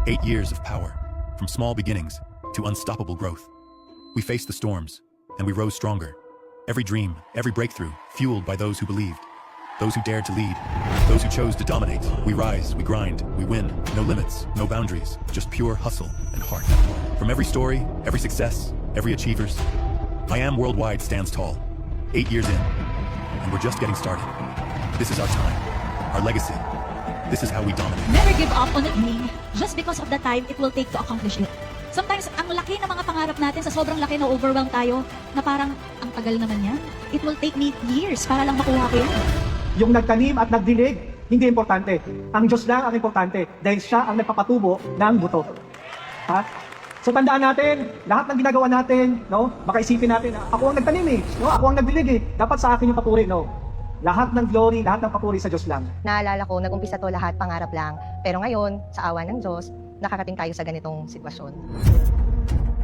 8 years of power, from small beginnings to unstoppable growth. We faced the storms, and we rose stronger. Every dream, every breakthrough, fueled by those who believed, those who dared to lead, those who chose to dominate. We rise, we grind, we win. No limits, no boundaries, just pure hustle and heart. From every story, every success, every achievers, I Am Worldwide stands tall. 8 years in, and we're just getting started. This is our time, our legacy. This is how we dominate. Never give up on a dream just because of the time it will take to accomplish it. Sometimes, ang laki ng mga pangarap natin, sa sobrang laki na overwhelm tayo, na parang, ang tagal naman yan. It will take me years para lang makuha ko yan. Yung nagtanim at nagdilig, hindi importante. Ang Diyos lang ang importante dahil siya ang nagpapatubo ng buto. Ha? So tandaan natin, lahat ng ginagawa natin, no? Baka isipin natin, ako ang nagtanim no? Ako ang nagdilig Dapat sa akin yung papuri, no? Lahat ng glory, lahat ng papuri sa Diyos lang. Naalala ko, nag-umpisa to lahat pangarap lang. Pero ngayon, sa awa ng Diyos, nakakating tayo sa ganitong sitwasyon.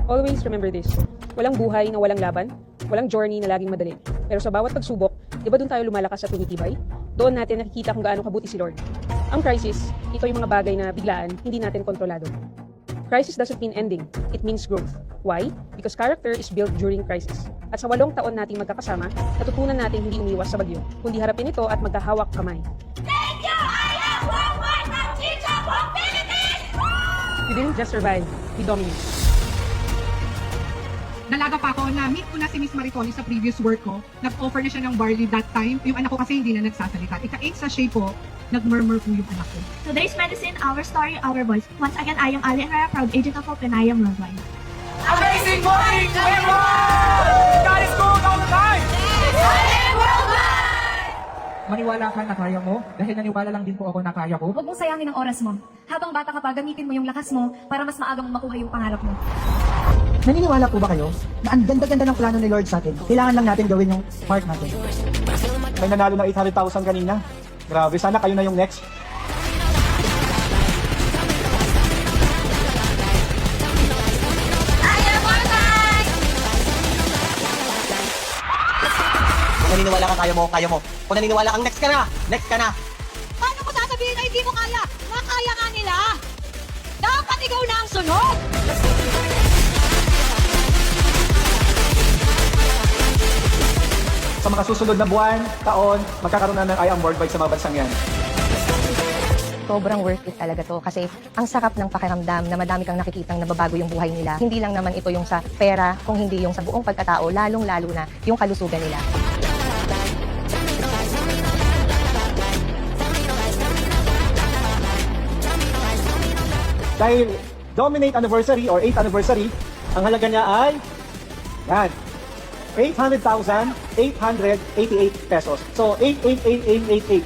Always remember this. Walang buhay na walang laban, walang journey na laging madali. Pero sa bawat pagsubok, di ba doon tayo lumalakas at tumitibay? Doon natin nakikita kung gaano kabuti si Lord. Ang crisis, ito yung mga bagay na biglaan, hindi natin kontrolado. Crisis doesn't mean ending, it means growth. Why? Because character is built during crisis. At sa 8 taon nating magkakasama, natutunan natin hindi umiwas sa bagyo, kundi harapin ito at magkahawak kamay. Thank you! I am worldwide ng Chicha from Philippines! We didn't just survive, we dominated. Dalaga pa ako, na-meet ko na si Miss Maricoli sa previous work ko. Nag-offer na siya ng barley that time. Yung anak ko kasi hindi na nagsasalita. Ika-8 sa shape po, nag-murmur po yung anak ko. Today's medicine, our story, our voice. Once again, I am Ali Herrera, proud agent of Hope, and I am worldwide. Amazing morning to everyone! God is good all the time! Maniwala ka na kaya mo, dahil naniwala lang din po ako na kaya ko. Huwag mong sayangin ang oras mo. Habang bata ka pa, gamitin mo yung lakas mo para mas maaga mong makuha yung pangarap mo. Naniniwala po ba kayo na ang ganda-ganda ng plano ni Lord sa atin? Kailangan lang natin gawin yung part natin. May nanalo na 800,000 kanina. Grabe, sana kayo na yung next. Kung naniniwala ka, kaya mo, kaya mo. Kung naniniwala kang next ka na, next ka na. Paano mo sasabihin na hindi mo kaya? Makaya nga nila! Dapat ikaw na ang sunod! Sa mga susunod na buwan, taon, magkakaroon na ng I Am Worldwide sa mga bansang yan. Sobrang worth it talaga to kasi ang sarap ng pakiramdam na madami kang nakikitang nababago yung buhay nila. Hindi lang naman ito yung sa pera, kung hindi yung sa buong pagkatao, lalong-lalo na yung kalusugan nila. Dahil Dominate Anniversary or 8th Anniversary, ang halaga niya ay yan, 800,888 pesos. So, 888888.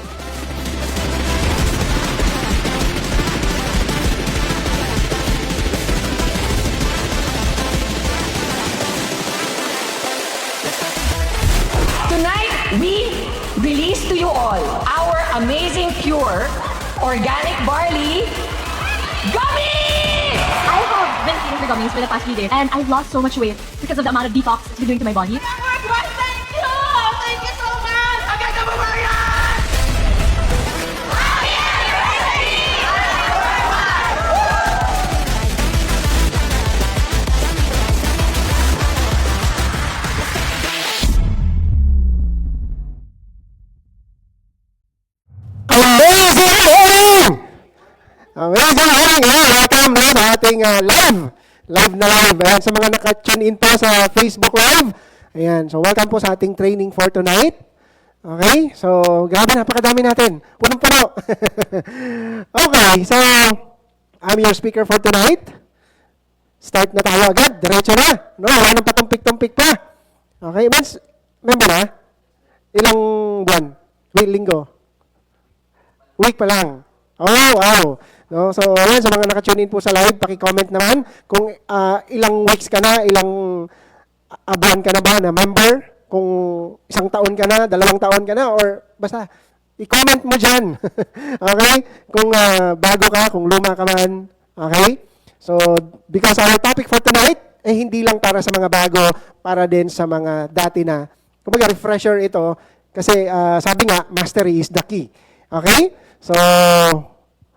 Tonight, we release to you all our amazing pure organic barley gummies! I have been eating the gummies for the past few days, and I've lost so much weight because of the amount of detox it's been doing to my body. Thank you! Thank you so much! Agad na babayan! Amazing morning! Amazing morning! Welcome na sa ating live na live. Ayan, sa mga naka-tune in po sa Facebook Live. Ayan, so welcome po sa ating training for tonight. Okay, so grabe, napakadami natin. Punong-puno. Okay, so I'm your speaker for tonight. Start na tayo agad. Diretso na. No, wala nang patumpik-tumpik pa. Okay, member na? Ilang buwan? Wait, linggo? Week pa lang. Oh, wow. No, so, ayan, sa mga naka-tune in po sa live, paki-comment naman kung ilang weeks ka na, ilang buwan ka na ba na member, kung 1 taon ka na, 2 taon ka na, or basta, i-comment mo dyan. Okay? Kung bago ka, kung luma ka man. Okay? So, because our topic for tonight, hindi lang para sa mga bago, para din sa mga dati na, kumbaga refresher ito, kasi sabi nga, mastery is the key. Okay? So,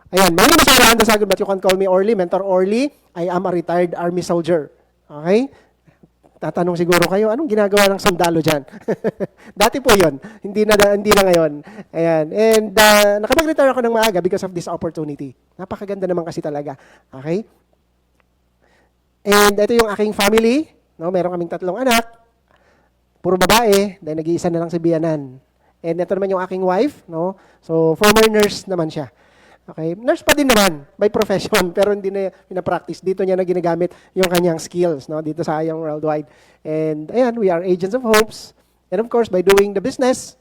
Ayan, my name is Orlando Sagud, but you can call me Orly, Mentor Orly. I am a retired Army soldier. Okay? Tatanong siguro kayo, anong ginagawa ng sundalo dyan? Dati po yon, hindi na ngayon. Ayan. And nakapag-retire ako ng maaga because of this opportunity. Napakaganda naman kasi talaga. Okay? And ito yung aking family. No? Meron kaming 3 anak. Puro babae. Dahil nag-iisa na lang si Bianan. And ito naman yung aking wife. No? So, former nurse naman siya. Okay? Nurse pa din naman by profession, pero hindi na pinapractice. Dito niya na ginagamit yung kanyang skills, no? Dito sa Ayang Worldwide. And ayan, we are agents of hopes. And of course, by doing the business,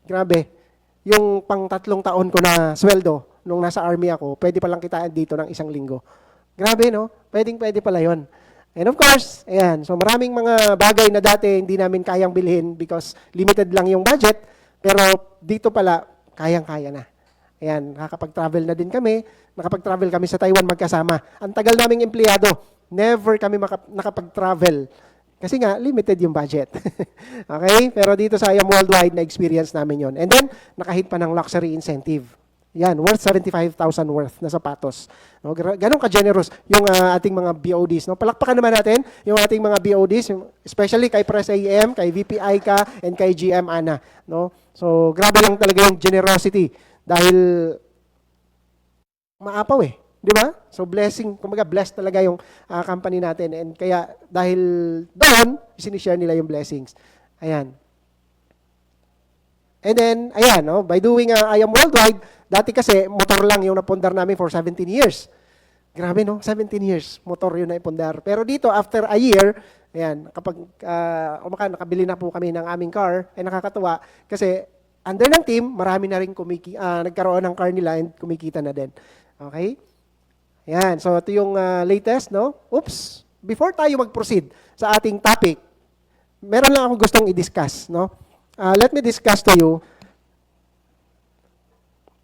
grabe, yung pang 3 taon ko na sweldo nung nasa army ako, pwede palang kitaan dito ng 1 linggo. Grabe, no? Pwede pala yon. And of course, ayan, so maraming mga bagay na dati hindi namin kayang bilhin because limited lang yung budget, pero dito pala, kayang-kaya na. Ayan, nakakapag-travel na din kami. Nakapag-travel kami sa Taiwan magkasama. Ang tagal naming empleyado, never kami nakapag-travel. Kasi nga, limited yung budget. Okay? Pero dito sa IAM Worldwide, na-experience namin yon. And then, nakahit pa ng luxury incentive. Yan, worth 75,000 worth na sapatos. No, ganun ka-generous yung ating mga BODs. No? Palakpakan naman natin yung ating mga BODs, especially kay Press AM, kay VP Aika, and kay GM Ana. No? So, grabe lang talaga yung generosity. Dahil maapaw di ba? So blessing, kumbaga blessed talaga yung company natin, and kaya dahil doon, sinishare nila yung blessings. Ayan. And then, ayan, no, by doing IAM Worldwide, dati kasi motor lang yung napundar namin for 17 years. Grabe, no? 17 years, motor yun na ipundar. Pero dito, after a year, ayan, kapag nakabili na po kami ng aming car, ay nakakatuwa kasi under ng team, marami na rin nagkaroon ng car nila and kumikita na din. Okay? Yan. So, ito yung latest, no? Oops. Before tayo mag-proceed sa ating topic, meron lang akong gustong i-discuss, no? Let me discuss to you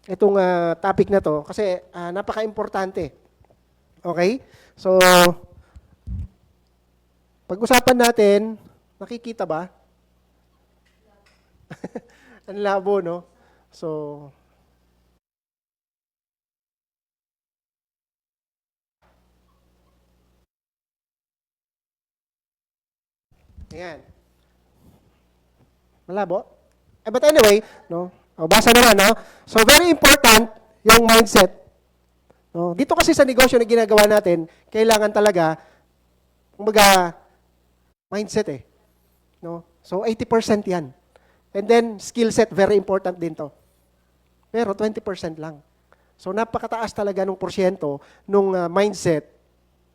itong topic na to kasi napaka-importante. Okay? So, pag-usapan natin, nakikita ba? Ang labo, no? So, ayan. Malabo? But anyway, no? Basa naman, no? So, very important yung mindset. No? Dito kasi sa negosyo na ginagawa natin, kailangan talaga, kumbaga, mindset no? So, 80% yan. And then, skill set, very important din to. Pero 20% lang. So, napakataas talaga ng porsyento nung mindset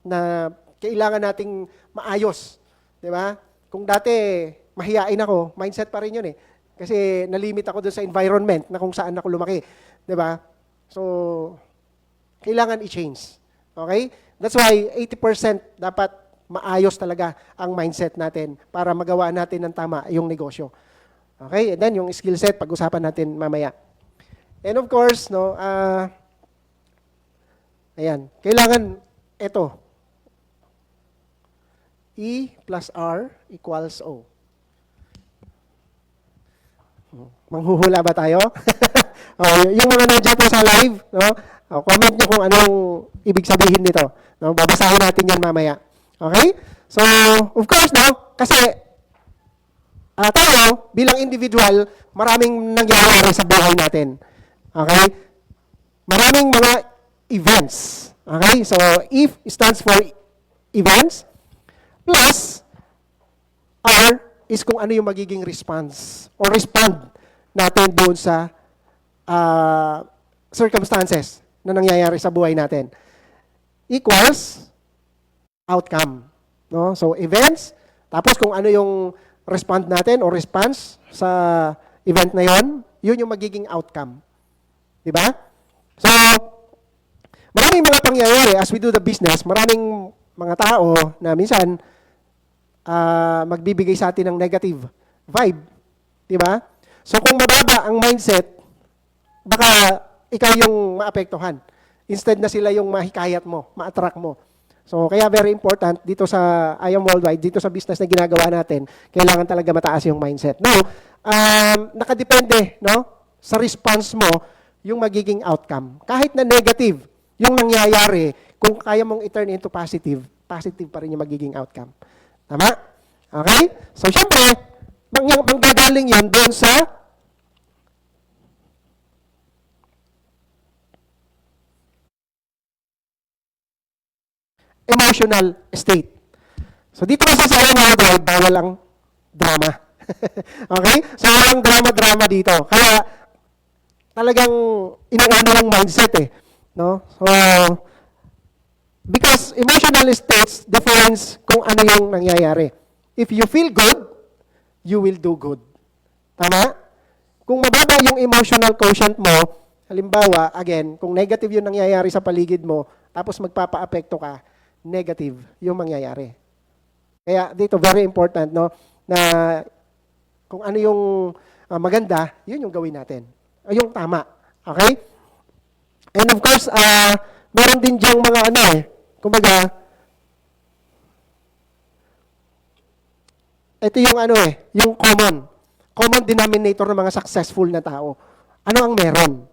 na kailangan nating maayos. Di ba? Kung dati, mahiyain ako, mindset pa rin yun Kasi nalimit ako dun sa environment na kung saan ako lumaki. Di ba? So, kailangan i-change. Okay? That's why 80% dapat maayos talaga ang mindset natin para magawa natin ng tama yung negosyo. Okay? And then, yung skill set, pag-usapan natin mamaya. And of course, no, ayan, kailangan ito. E plus R equals O. Manghuhula ba tayo? Yung mga nandiyan po sa live, no, comment nyo kung anong ibig sabihin nito. No, babasahin natin yan mamaya. Okay? So, of course, no, kasi tayo, bilang individual, maraming nangyayari sa buhay natin. Okay? Maraming mga events. Okay? So, if stands for events, plus, R is kung ano yung magiging response or respond natin doon sa circumstances na nangyayari sa buhay natin. Equals outcome. No? So, events, tapos kung ano yung respond natin or response sa event na yon, yun yung magiging outcome. Diba? So, maraming mga pangyayari as we do the business, maraming mga tao na minsan magbibigay sa atin ng negative vibe. Diba? So, kung mababa ang mindset, baka ikaw yung maapektuhan. Instead na sila yung mahikayat mo, ma-attract mo. So, kaya very important dito sa IAM Worldwide, dito sa business na ginagawa natin, kailangan talaga mataas yung mindset. Now, nakadepende, no, sa response mo yung magiging outcome. Kahit na negative yung nangyayari, kung kaya mong i-turn into positive, positive pa rin yung magiging outcome. Tama? Okay? So, syempre, manggagaling yun doon sa emotional state. So, dito kasi sa mga drive, bawal ang drama. Okay? So, walang drama-drama dito. Kaya, talagang inaano ng mindset eh. No? So, because emotional states defines kung ano yung nangyayari. If you feel good, you will do good. Tama? Kung mababa yung emotional quotient mo, halimbawa, again, kung negative yung nangyayari sa paligid mo, tapos magpapa-apekto ka, negative yung mangyayari. Kaya dito, very important, no, na kung ano yung maganda, yun yung gawin natin. Yung tama. Okay? And of course, meron din diyang mga kumbaga, ito yung yung common denominator ng mga successful na tao. Ano ang meron?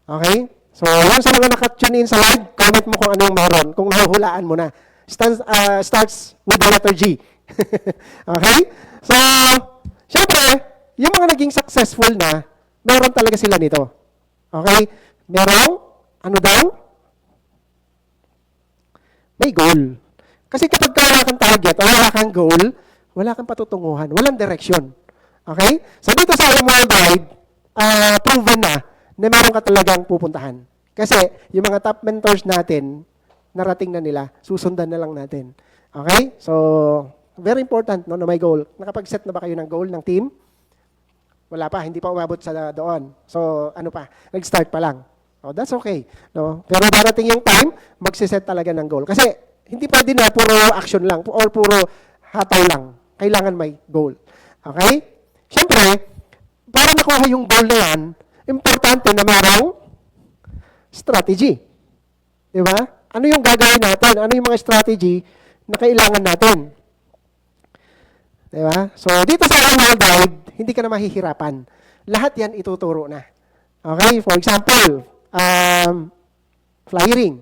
Okay? So, yan sa mga nakatune in sa live, comment mo kung ano yung meron, kung nahuhulaan mo na. Starts with the letter G. Okay? So, syempre, yung mga naging successful na, meron talaga sila nito. Okay? Merong, ano daw? May goal. Kasi kapag wala kang target o wala kang goal, wala kang patutunguhan, walang direction. Okay? So dito sa Worldwide, proven na meron ka talagang pupuntahan. Kasi yung mga top mentors natin, narating na nila, susundan na lang natin. Okay? So, very important no, na may goal. Nakapag-set na ba kayo ng goal ng team? Wala pa, hindi pa umabot sa doon. So, ano pa? Nag-start pa lang. Oh, that's okay. No? Pero darating yung time, magsiset talaga ng goal. Kasi, hindi pwede na puro action lang or puro hataw lang. Kailangan may goal. Okay? Siyempre, para nakuha yung goal na yan, importante na mayroong strategy. Di ba? Ano yung gagawin natin? Ano yung mga strategy na kailangan natin? Di ba? So, dito sa Worldwide, hindi ka na mahihirapan. Lahat yan ituturo na. Okay? For example, flyering.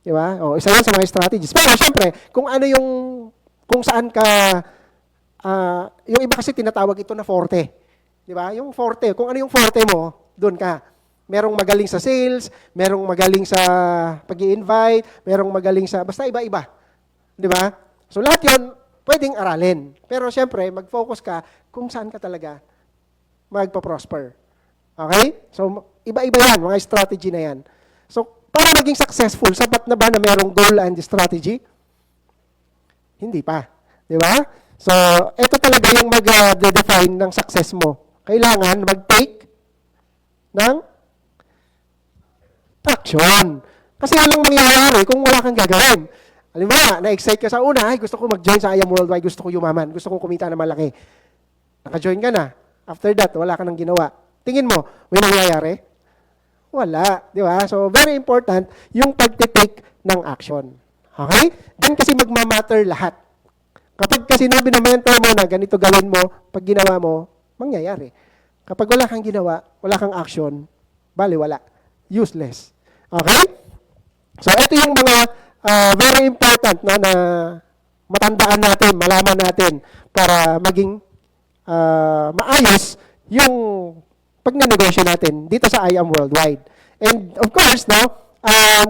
Di ba? O, isa yan sa mga strategies. Pero, syempre, kung ano yung, kung saan ka, yung iba kasi tinatawag ito na forte. Di ba? Yung forte, kung ano yung forte mo, doon ka. Merong magaling sa sales, merong magaling sa pag-i-invite, merong magaling sa, basta iba-iba. Di ba? So, lahat yun, pwedeng aralin. Pero, syempre, mag-focus ka kung saan ka talaga magpa-prosper. Okay? So, iba-iba yan, mga strategy na yan. So, para maging successful, sapat na ba na merong goal and strategy? Hindi pa. Di ba? So, ito talaga yung mag-define ng success mo. Kailangan mag-take ng action. Kasi walang mangyayari kung wala kang gagawin. Halimbawa, na-excite ka sa una, ay gusto ko mag-join sa I Am Worldwide, gusto ko yumaman, gusto kong kumita na malaki. Naka-join ka na. After that, wala ka nang ginawa. Tingin mo, may nangyayari? Wala. Di ba? So, very important yung pag-take ng action. Okay? Diyan kasi magmamatter lahat. Kapag kasi sinabi ng mentor mo na ganito gawin mo, pag ginawa mo, mangyayari. Kapag wala kang ginawa, wala kang action, bali wala. Useless. Okay? So, ito yung mga very important na matandaan natin, malaman natin para maging maayos yung pagnenegosyo natin dito sa I Am Worldwide. And of course,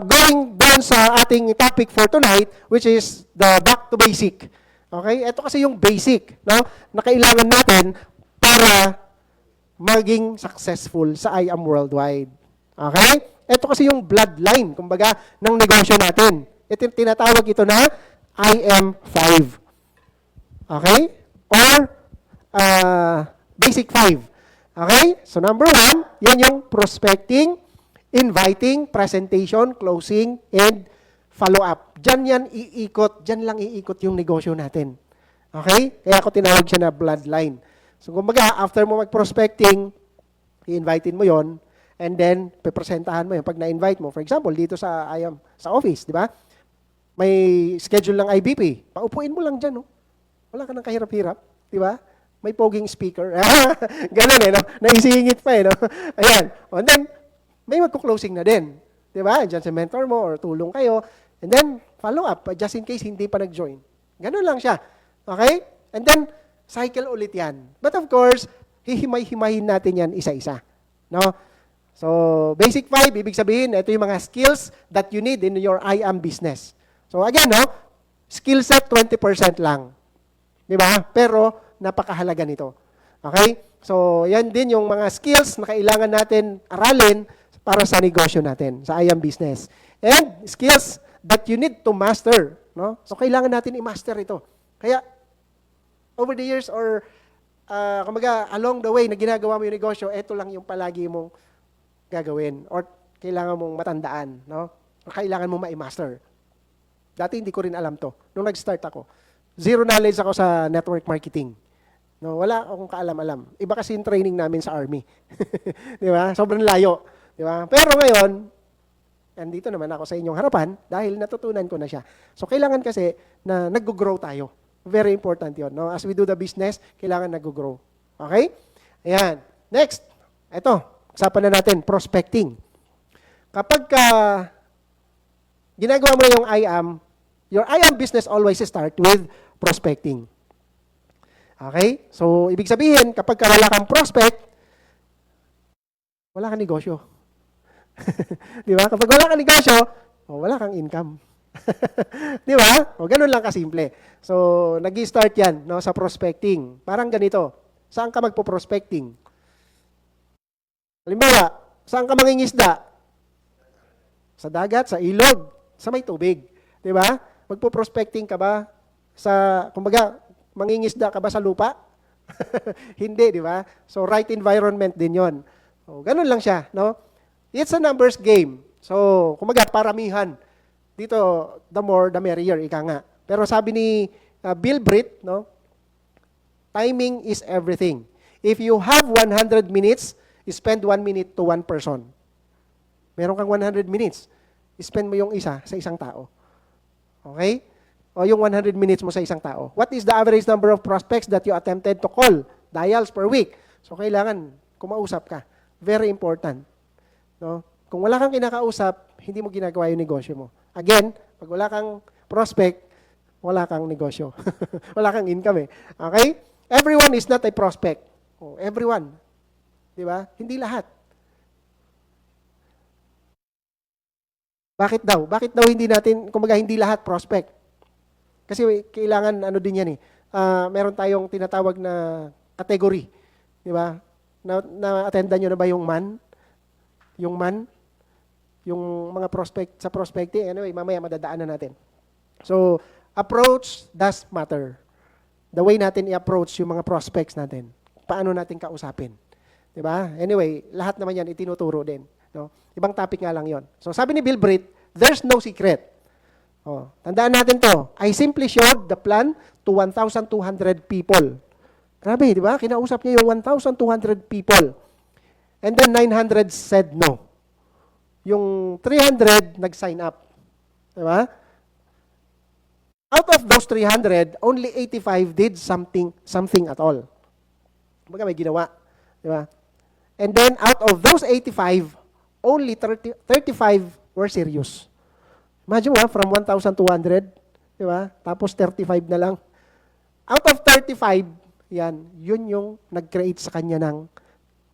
going doon sa ating topic for tonight, which is the back to basic. Okay? Ito kasi yung basic na kailangan natin para maging successful sa I Am Worldwide. Okay? Ito kasi yung bloodline, kumbaga, ng negosyo natin. Ito tinatawag ito na IM5. Okay? Or basic 5. Okay? So number 1, yan yung prospecting, inviting, presentation, closing, and follow-up. Diyan yan iikot, diyan lang iikot yung negosyo natin. Okay? Kaya ako tinawag siya na bloodline. So kumbaga, after mo mag-prospecting, i-invitein mo yon, and then pepresentahan mo yun. Pag na-invite mo, for example, dito sa sa office, di ba? May schedule ng IBP. Paupuin mo lang dyan, no? Wala ka nang kahirap-hirap, di ba? May poging speaker. Ganun no? Naisingit pa no? Ayan. And then, may magko-closing na din. Di ba? Diyan sa mentor mo or tulong kayo. And then, follow up, just in case hindi pa nag-join. Ganun lang siya. Okay? And then, cycle ulit yan. But of course, hihimay-himayin natin yan isa-isa. No? So, basic 5, ibig sabihin, ito yung mga skills that you need in your I am business. So, again, no? Skill set 20% lang. Di ba? Pero, napakahalaga nito. Okay? So, yan din yung mga skills na kailangan natin aralin para sa negosyo natin, sa I am business. And skills that you need to master. No? So, kailangan natin i-master ito. Kaya, over the years or kumbaga, along the way na ginagawa mo yung negosyo, ito lang yung palagi mong gagawin or kailangan mong matandaan. No? Kailangan mong ma-master. Dati hindi ko rin alam to. Nung nag-start ako, zero knowledge ako sa network marketing. No, wala akong kaalam-alam. Iba kasi yung training namin sa Army. Di ba? Sobrang layo. Di ba? Pero ngayon, andito naman ako sa inyong harapan dahil natutunan ko na siya. So, kailangan kasi na nag-grow tayo. Very important yon. No? As we do the business, kailangan nag-grow. Okay? Ayan. Next. Ito. Usapan na natin. Prospecting. Kapag ginagawa mo yung your I am business always start with prospecting. Okay? So, ibig sabihin, kapag wala kang prospect, wala kang negosyo. Di ba? Kapag wala kang negosyo, wala kang income. Di ba? O, ganun lang kasimple. So, nag-start yan no, sa prospecting. Parang ganito. Saan ka magpo-prospecting? Halimbawa, saan ka mangingisda? Sa dagat, sa ilog, sa may tubig. Di ba? Magpo-prospecting ka ba sa, kumbaga, mangingisda ka ba sa lupa? Hindi, di ba? So, right environment din yon. So, ganun lang siya, no? It's a numbers game. So, kumbaga, paramihan. Dito, the more, the merrier, ika nga. Pero sabi ni Bill Britt, no? Timing is everything. If you have 100 minutes, spend 1 minute to one person. Meron kang 100 minutes. Spend mo yung isa sa isang tao. Okay? O yung 100 minutes mo sa isang tao. What is the average number of prospects that you attempted to call? Dials per week. So, kailangan kumausap ka. Very important. No? Kung wala kang kinakausap, hindi mo ginagawa yung negosyo mo. Again, pag wala kang prospect, wala kang negosyo. Wala kang income eh. Okay? Everyone is not a prospect. Oh, everyone. Di ba? Hindi lahat. Bakit daw? Bakit daw hindi natin, kumbaga hindi lahat prospect? Kasi kailangan ano din yan eh. Meron tayong tinatawag na category. Di ba? Na-attendan nyo na ba yung man? Yung man? Yung mga prospect, sa prospecting. Anyway, mamaya madadaanan natin. So, approach does matter. The way natin i-approach yung mga prospects natin. Paano natin kausapin. Di ba? Anyway, lahat naman yan itinuturo din. No? Ibang topic nga lang yon. So, sabi ni Bill Britt, there's no secret. Oh, tandaan natin to. I simply showed the plan to 1,200 people. Grabe, di ba? Kinausap niya yung 1,200 people. And then 900 said no. Yung 300 nag-sign up. Di ba? Out of those 300, only 85 did something at all. Baga may ginawa. Di ba? And then out of those 85, only 35 were serious. Imagine mo, from 1,200, di ba? Tapos 35 na lang. Out of 35, yun yung nag-create sa kanya ng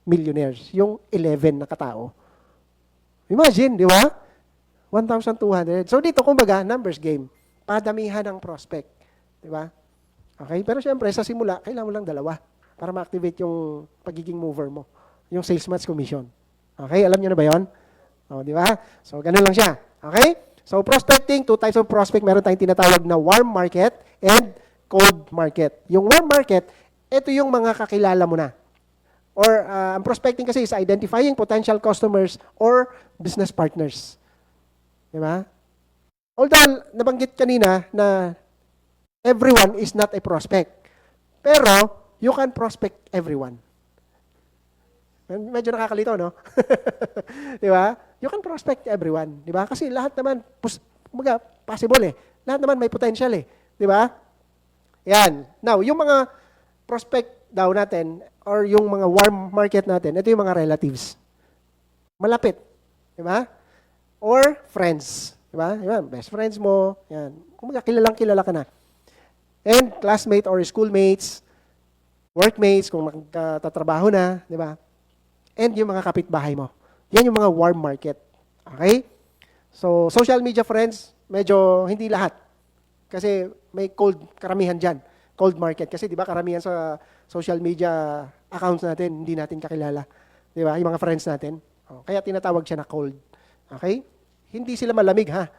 millionaires. Yung 11 na katao. Imagine, di ba? 1,200. So dito, kumbaga, numbers game. Padamihan ng prospect. Di ba? Okay? Pero syempre, sa simula, kailangan mo lang dalawa para ma-activate yung pagiging mover mo. Yung sales match commission. Okay? Alam nyo na ba yun? O, di ba? So, ganun lang siya. Okay? So, prospecting, two types of prospect. Meron tayong tinatawag na warm market and cold market. Yung warm market, ito yung mga kakilala mo na. Or, ang prospecting kasi is identifying potential customers or business partners. Di ba? Although, nabanggit kanina na everyone is not a prospect. Pero, you can prospect everyone. Medyo nakakalito, no? Di ba? You can prospect everyone. Di ba? Kasi lahat naman, possible eh. Lahat naman may potential eh. Di ba? Yan. Now, yung mga prospect daw natin, or yung mga warm market natin, ito yung mga relatives. Malapit. Di ba? Or friends. Di ba? Yan, best friends mo. Yan. Kung kilalang kilala ka na. And classmate or schoolmates, workmates, kung magtatrabaho na, di ba? And yung mga kapitbahay mo. Yan yung mga warm market. Okay? So, social media friends, medyo hindi lahat. Kasi may cold, karamihan dyan. Cold market. Kasi di ba karamihan sa social media accounts natin, hindi natin kakilala. Di ba? Yung mga friends natin. Kaya tinatawag siya na cold. Okay? Hindi sila malamig, ha?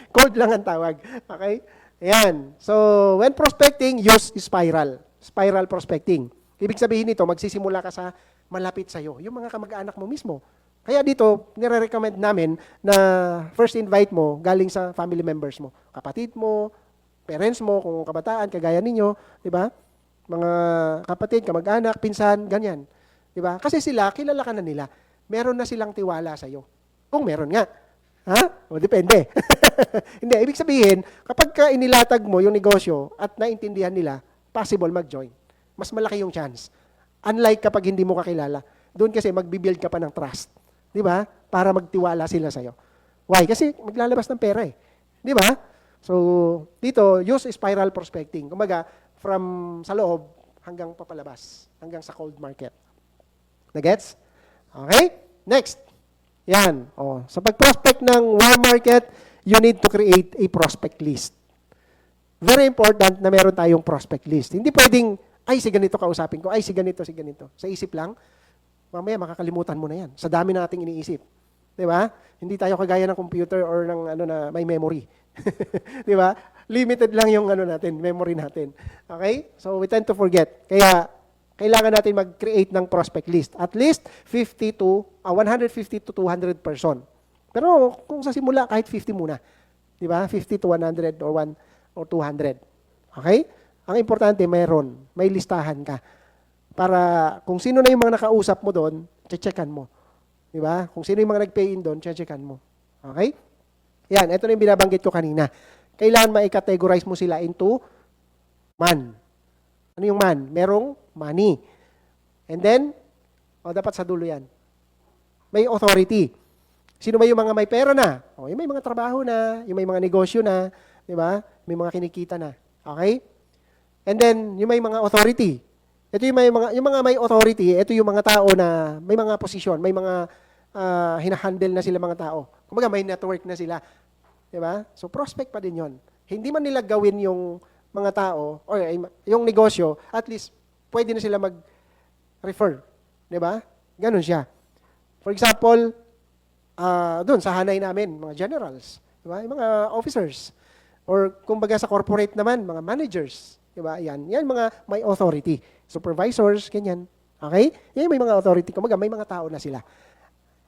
Cold lang ang tawag. Okay? Ayan. So, when prospecting, use spiral. Spiral prospecting. Ibig sabihin nito, magsisimula ka sa malapit sa'yo. Yung mga kamag-anak mo mismo. Kaya dito, nire-recommend namin na first invite mo galing sa family members mo. Kapatid mo, parents mo, kung kabataan, kagaya ninyo, di ba? Mga kapatid, kamag-anak, pinsan, ganyan. Di ba? Kasi sila, kilala ka na nila. Meron na silang tiwala sa'yo. Kung meron nga. Ha? O, depende. Hindi, ibig sabihin, kapag ka inilatag mo yung negosyo at naintindihan nila, possible mag-join. Mas malaki yung chance. Unlike kapag hindi mo kakilala. Doon kasi magbibuild ka pa ng trust. Di ba? Para magtiwala sila sa'yo. Why? Kasi maglalabas ng pera eh. Di ba? So, dito, use spiral prospecting. Kumbaga, from sa loob hanggang papalabas. Hanggang sa cold market. Nagets? Okay? Next. Yan. O, sa pag-prospect ng warm market, you need to create a prospect list. Very important na meron tayong prospect list. Hindi pwedeng, ay, si ganito kausapin ko. Ay, si ganito, si ganito. Sa isip lang, mamaya makakalimutan mo na yan. Sa dami na nating iniisip. Di ba? Hindi tayo kagaya ng computer or ng ano na may memory. Di ba? Limited lang yung ano natin, memory natin. Okay? So, we tend to forget. Kaya, kailangan natin mag-create ng prospect list. At least 150 to 200 person. Pero kung sa simula, kahit 50 muna. Di ba? 50 to 100 or 200. Okay? Ang importante, may listahan ka. Para kung sino na yung mga nakausap mo doon, checkan mo. Di ba? Kung sino yung mga nag-pay-in doon, checkan mo. Okay? Yan, ito na yung binabanggit ko kanina. Kailangan ma-categorize mo sila into man. Ano yung man? Merong money. And then, dapat sa dulo yan. May authority. Sino ba yung mga may pera na? Yung may mga trabaho na, yung may mga negosyo na, di ba? May mga kinikita na. Okay? And then, yung may mga authority. Ito yung mga may authority, ito yung mga tao na may mga posisyon, may mga hinahandle na sila mga tao. Kumbaga may network na sila. Di ba? So prospect pa din yon. Hindi man nila gawin yung mga tao or yung negosyo, at least pwede na sila mag-refer. Di ba? Ganun siya. For example, doon sa hanay namin, mga generals, di ba? Yung mga officers. Or kumbaga sa corporate naman, mga managers. Diba? Yan mga may authority. Supervisors, ganyan. Okay? Yan may mga authority. Kumbaga, may mga tao na sila.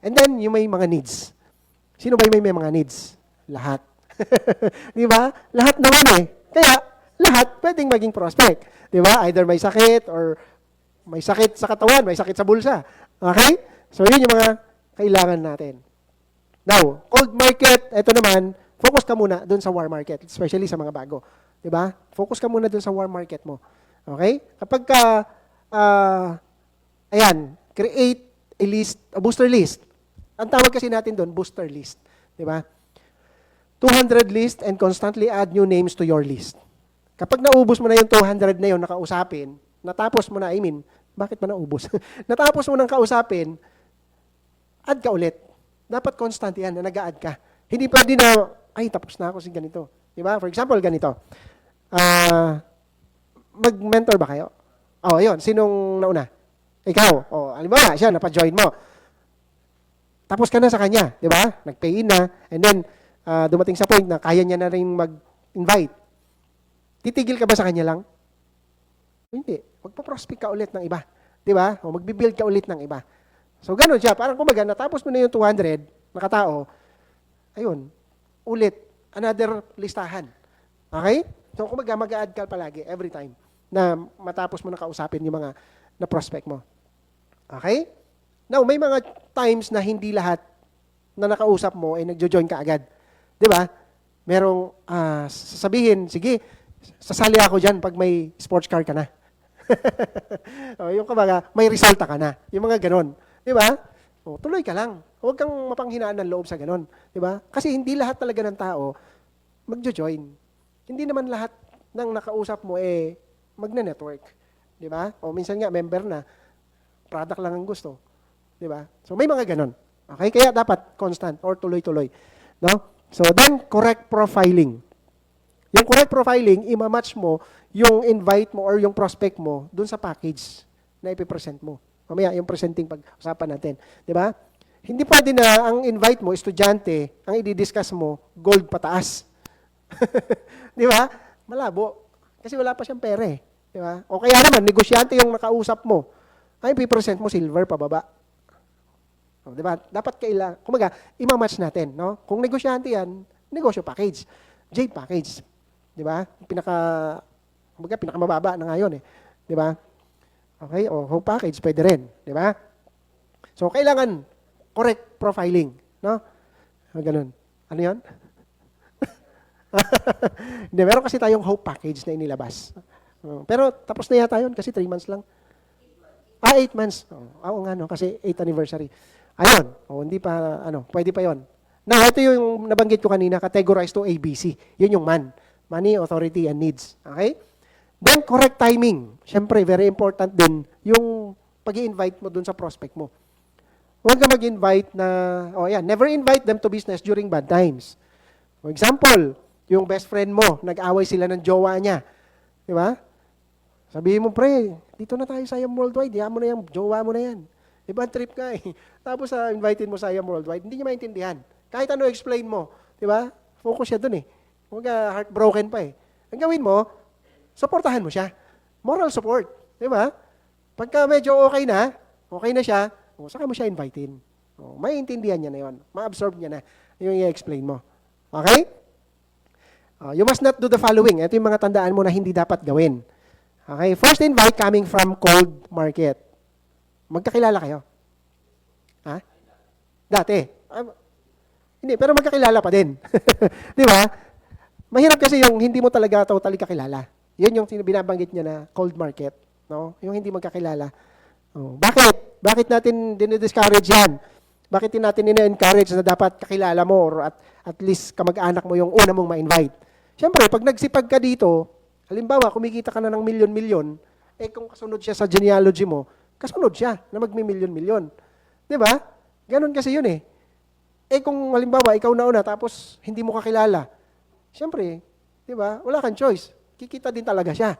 And then, yung may mga needs. Sino ba yung may mga needs? Lahat. Di ba? Lahat naman eh. Kaya, lahat pwedeng maging prospect. Di ba? Either may sakit or may sakit sa katawan, may sakit sa bulsa. Okay? So, yun yung mga kailangan natin. Now, cold market, ito naman, focus ka muna doon sa warm market, especially sa mga bago. Diba? Focus ka muna dun sa warm market mo. Okay? Kapag ka, create a list, a booster list. Ang tawag kasi natin dun, booster list. Diba? 200 list and constantly add new names to your list. Kapag naubos mo na yung 200 na yun nakausapin, natapos mo na, bakit ba naubos? Natapos mo nang kausapin, add ka ulit. Dapat constant yan, na nag-a-add ka. Hindi pwede na, tapos na ako si ganito. Diba? For example, ganito. Mag-mentor ba kayo? Ayun. Sinong nauna? Ikaw. Halimbawa, siya, napa-join mo. Tapos ka na sa kanya. Di ba? Nag-pay in na. And then, dumating sa point na kaya niya na rin mag-invite. Titigil ka ba sa kanya lang? Hindi. Magpa-prospect ka ulit ng iba. Di ba? O magbibuild ka ulit ng iba. So, ganun siya. Parang kumbaga, natapos mo na yung 200 na katao, ayun, ulit, another listahan. Okay? So, kumbaga, mag-a-add ka palagi, every time, na matapos mo na kausapin yung mga na-prospect mo. Okay? Now, may mga times na hindi lahat na nakausap mo ay nagjo-join ka agad. Di ba? Merong sasabihin, sige, sasali ako dyan pag may sports car ka na. Yung kumbaga, may resulta ka na. Yung mga ganon. Di ba? Tuloy ka lang. Huwag kang mapanghinaan ng loob sa ganun. Di ba? Kasi hindi lahat talaga ng tao magjo-join. Hindi naman lahat ng nakausap mo magne-network. Di ba? O minsan nga, member na, product lang ang gusto. Di ba? So may mga ganun. Okay? Kaya dapat constant or tuloy-tuloy. No? So then, correct profiling. Yung correct profiling, ima-match mo yung invite mo or yung prospect mo dun sa package na ipipresent mo. Mamaya, yung presenting pag-usapan natin. Di ba? Hindi pwede na ang invite mo, estudyante, ang i-discuss mo, gold pataas. Di ba? Malabo. Kasi wala pa siyang pera eh. Di ba? O kaya naman, negosyante yung nakausap mo. Ay, ipipresent mo silver pababa. O, di ba? Dapat kumaga, ima-match natin. No? Kung negosyante yan, negosyo package. Jade package. Di ba? Pinakamababa na ngayon eh. Di ba? Okay? O whole package, pwede rin. Di ba? So, kailangan correct profiling. No? Ganun. Ano yan? Hindi, meron kasi tayong whole package na inilabas. Pero tapos na yata yun kasi 3 months lang. 8 months. Oo nga, no? Kasi 8th anniversary. Ayun. Hindi pa, pwede pa yon. Now, ito yung nabanggit ko kanina, categorized to ABC. Yun yung MAN. Money, Authority, and Needs. Okay? Then, correct timing. Siyempre, very important din yung pag-i-invite mo dun sa prospect mo. Huwag ka mag-invite na, never invite them to business during bad times. For example, yung best friend mo, nag-away sila ng jowa niya. Di ba? Sabihin mo, pre, dito na tayo sa IAM Worldwide. Diyan mo na yung jowa mo na yan. Ibang trip ka eh. Tapos invited mo sa IAM Worldwide, hindi niya maintindihan. Kahit ano explain mo. Di ba? Focus siya dun eh. Huwag ka heartbroken pa eh. Ang gawin mo, supportahan mo siya. Moral support. Di ba? Pagka medyo okay na siya, saka mo siya invitin. Maiintindihan niya na yun. Ma-absorb niya na yung i-explain mo. Okay? You must not do the following. Ito yung mga tandaan mo na hindi dapat gawin. Okay? First invite coming from cold market. Magkakilala kayo? Ha? Dati? Hindi, pero magkakilala pa din. Di ba? Mahirap kasi yung hindi mo talaga totally kakilala. Yan yung binabanggit niya na cold market. No? Yung hindi magkakilala. Bakit? Bakit natin dinidiscourage yan? Bakit natin ina-encourage na dapat kakilala mo or at least kamag-anak mo yung una mong ma-invite? Siyempre, pag nagsipag ka dito, halimbawa, kumikita ka na ng milyon-milyon, kung kasunod siya sa genealogy mo, kasunod siya na magmi-milyon-milyon. Di ba? Ganon kasi yun eh. Kung halimbawa, ikaw na una, tapos hindi mo kakilala, siyempre, di ba? Wala kang choice. Kikita din talaga siya.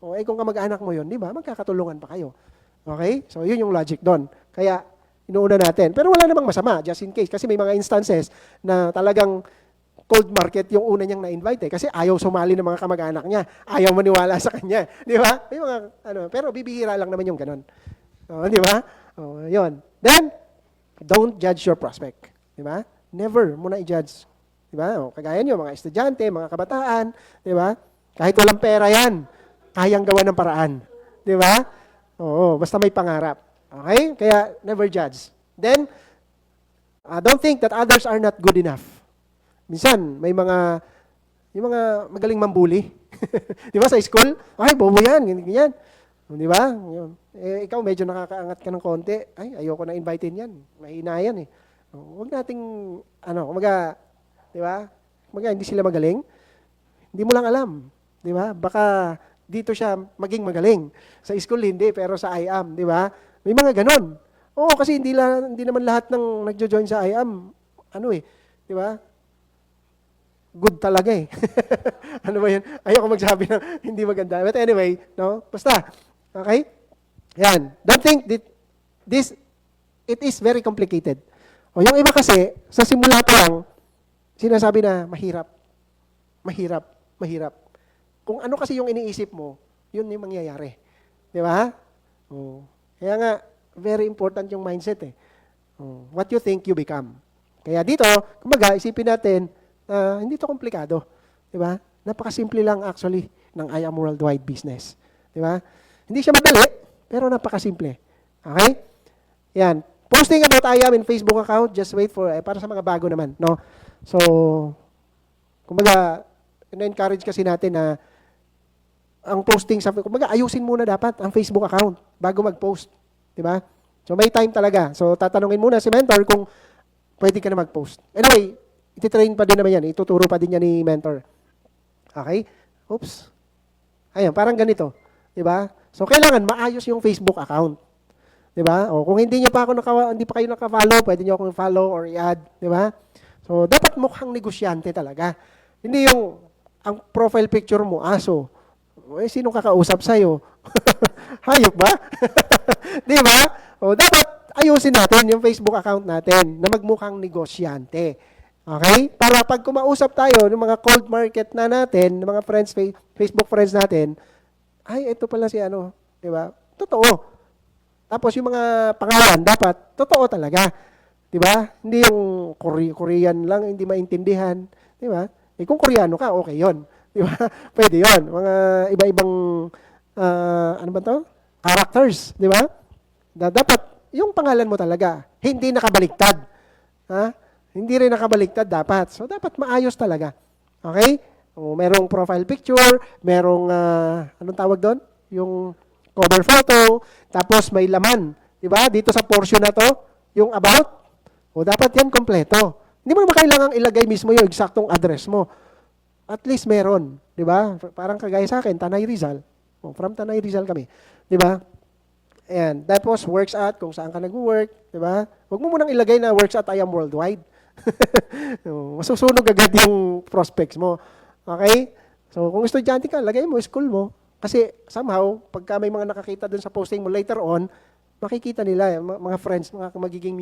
Kung kamag-anak mo yun, di ba? Magkakatulungan pa kayo. Okay? So, yun yung logic doon. Kaya, inuuna natin. Pero wala namang masama, just in case. Kasi may mga instances na talagang cold market yung una niyang na-invite. Kasi ayaw sumali ng mga kamag-anak niya. Ayaw maniwala sa kanya. Di ba? May mga, pero bibihira lang naman yung ganun. Di ba? Yun. Then, don't judge your prospect. Di ba? Never mo na i-judge. Di ba? Kagaya niyo, mga estudyante, mga kabataan. Di ba? Kahit walang pera yan, kayang gawa ng paraan. Di ba? Basta may pangarap. Okay? Kaya, never judge. Then, don't think that others are not good enough. Minsan, may yung mga magaling mambuli. Di ba, sa school? Ay, bobo yan, ganyan. Di ba? Ikaw, medyo nakakaangat ka ng konti. Ay, ayoko na invitin yan. Mahina yan eh. Huwag nating, kumaga, di ba? Kumaga, hindi sila magaling. Hindi mo lang alam. Di ba? Baka dito siya maging magaling. Sa school hindi, pero sa IAM, di ba? May mga ganon. Kasi hindi naman lahat ng nagjo-join sa IAM, di ba? Good talaga eh. Ano ba yun? Ayoko magsabi ng hindi maganda. But anyway, no? Basta. Okay? Yan. Don't think that it is very complicated. Yung iba kasi, sa simula pa lang, sinasabi na mahirap. Mahirap. Mahirap. Kung ano kasi yung iniisip mo, yun yung mangyayari. Di ba? Kaya nga, very important yung mindset eh. What you think, you become. Kaya dito, kumbaga, isipin natin, hindi to komplikado. Di ba? Napakasimple lang actually ng IAM Worldwide business. Di ba? Hindi siya madali, pero napakasimple. Okay? Yan. Posting about IAM in Facebook account, just wait for, para sa mga bago naman. No? So, kumbaga, ina-encourage kasi natin na ang posting sa, kumbaga, ayusin muna dapat ang Facebook account bago mag-post. Di ba? So may time talaga. So tatanungin muna si mentor kung pwede ka na mag-post. Anyway, ititrain pa din naman yan. Ituturo pa din yan ni mentor. Okay? Oops. Ayan, parang ganito. Diba? So kailangan maayos yung Facebook account. 'Di ba? O kung hindi hindi pa kayo naka-follow, pwede niyo akong follow or i-add, 'di ba? So dapat mukhang negosyante talaga. Hindi yung ang profile picture mo aso. Eh sino kakausap sa iyo? Hayop ba? 'Di ba? O dapat ayusin natin yung Facebook account natin na magmukhang negosyante. Okay? Para pag kumausap tayo ng mga cold market na natin, ng mga friends Facebook friends natin, ay ito pala si ano, 'di ba? Totoo. Tapos yung mga pangalan, dapat totoo talaga. 'Di ba? Hindi yung Korean lang, hindi maintindihan. 'Di ba? Eh kung Koreano ka, okay 'yon. 'Di ba? Pwede 'yon. Mga iba-ibang, ano ba to? Characters. 'Di ba? Dapat yung pangalan mo talaga, hindi nakabaliktad. Ha? Hindi rin nakabaliktad dapat. So, dapat maayos talaga. Okay? O, merong profile picture, merong, anong tawag doon? Yung cover photo, tapos may laman. Diba? Dito sa portion na to, yung about. O, dapat yan kompleto. Hindi mo naman kailangang ilagay mismo yung eksaktong address mo. At least meron. Diba? Parang kagaya sa akin, Tanay Rizal. O, from Tanay Rizal kami. Diba? Ayan. Tapos, works at kung saan ka nag-work. Diba? Huwag mo munang ilagay na works at I am worldwide. Masusunog agad yung prospects mo. Okay? So, kung estudyante ka, lagay mo school mo. Kasi somehow, pagka may mga nakakita dun sa posting mo later on, makikita nila, mga friends, mga magiging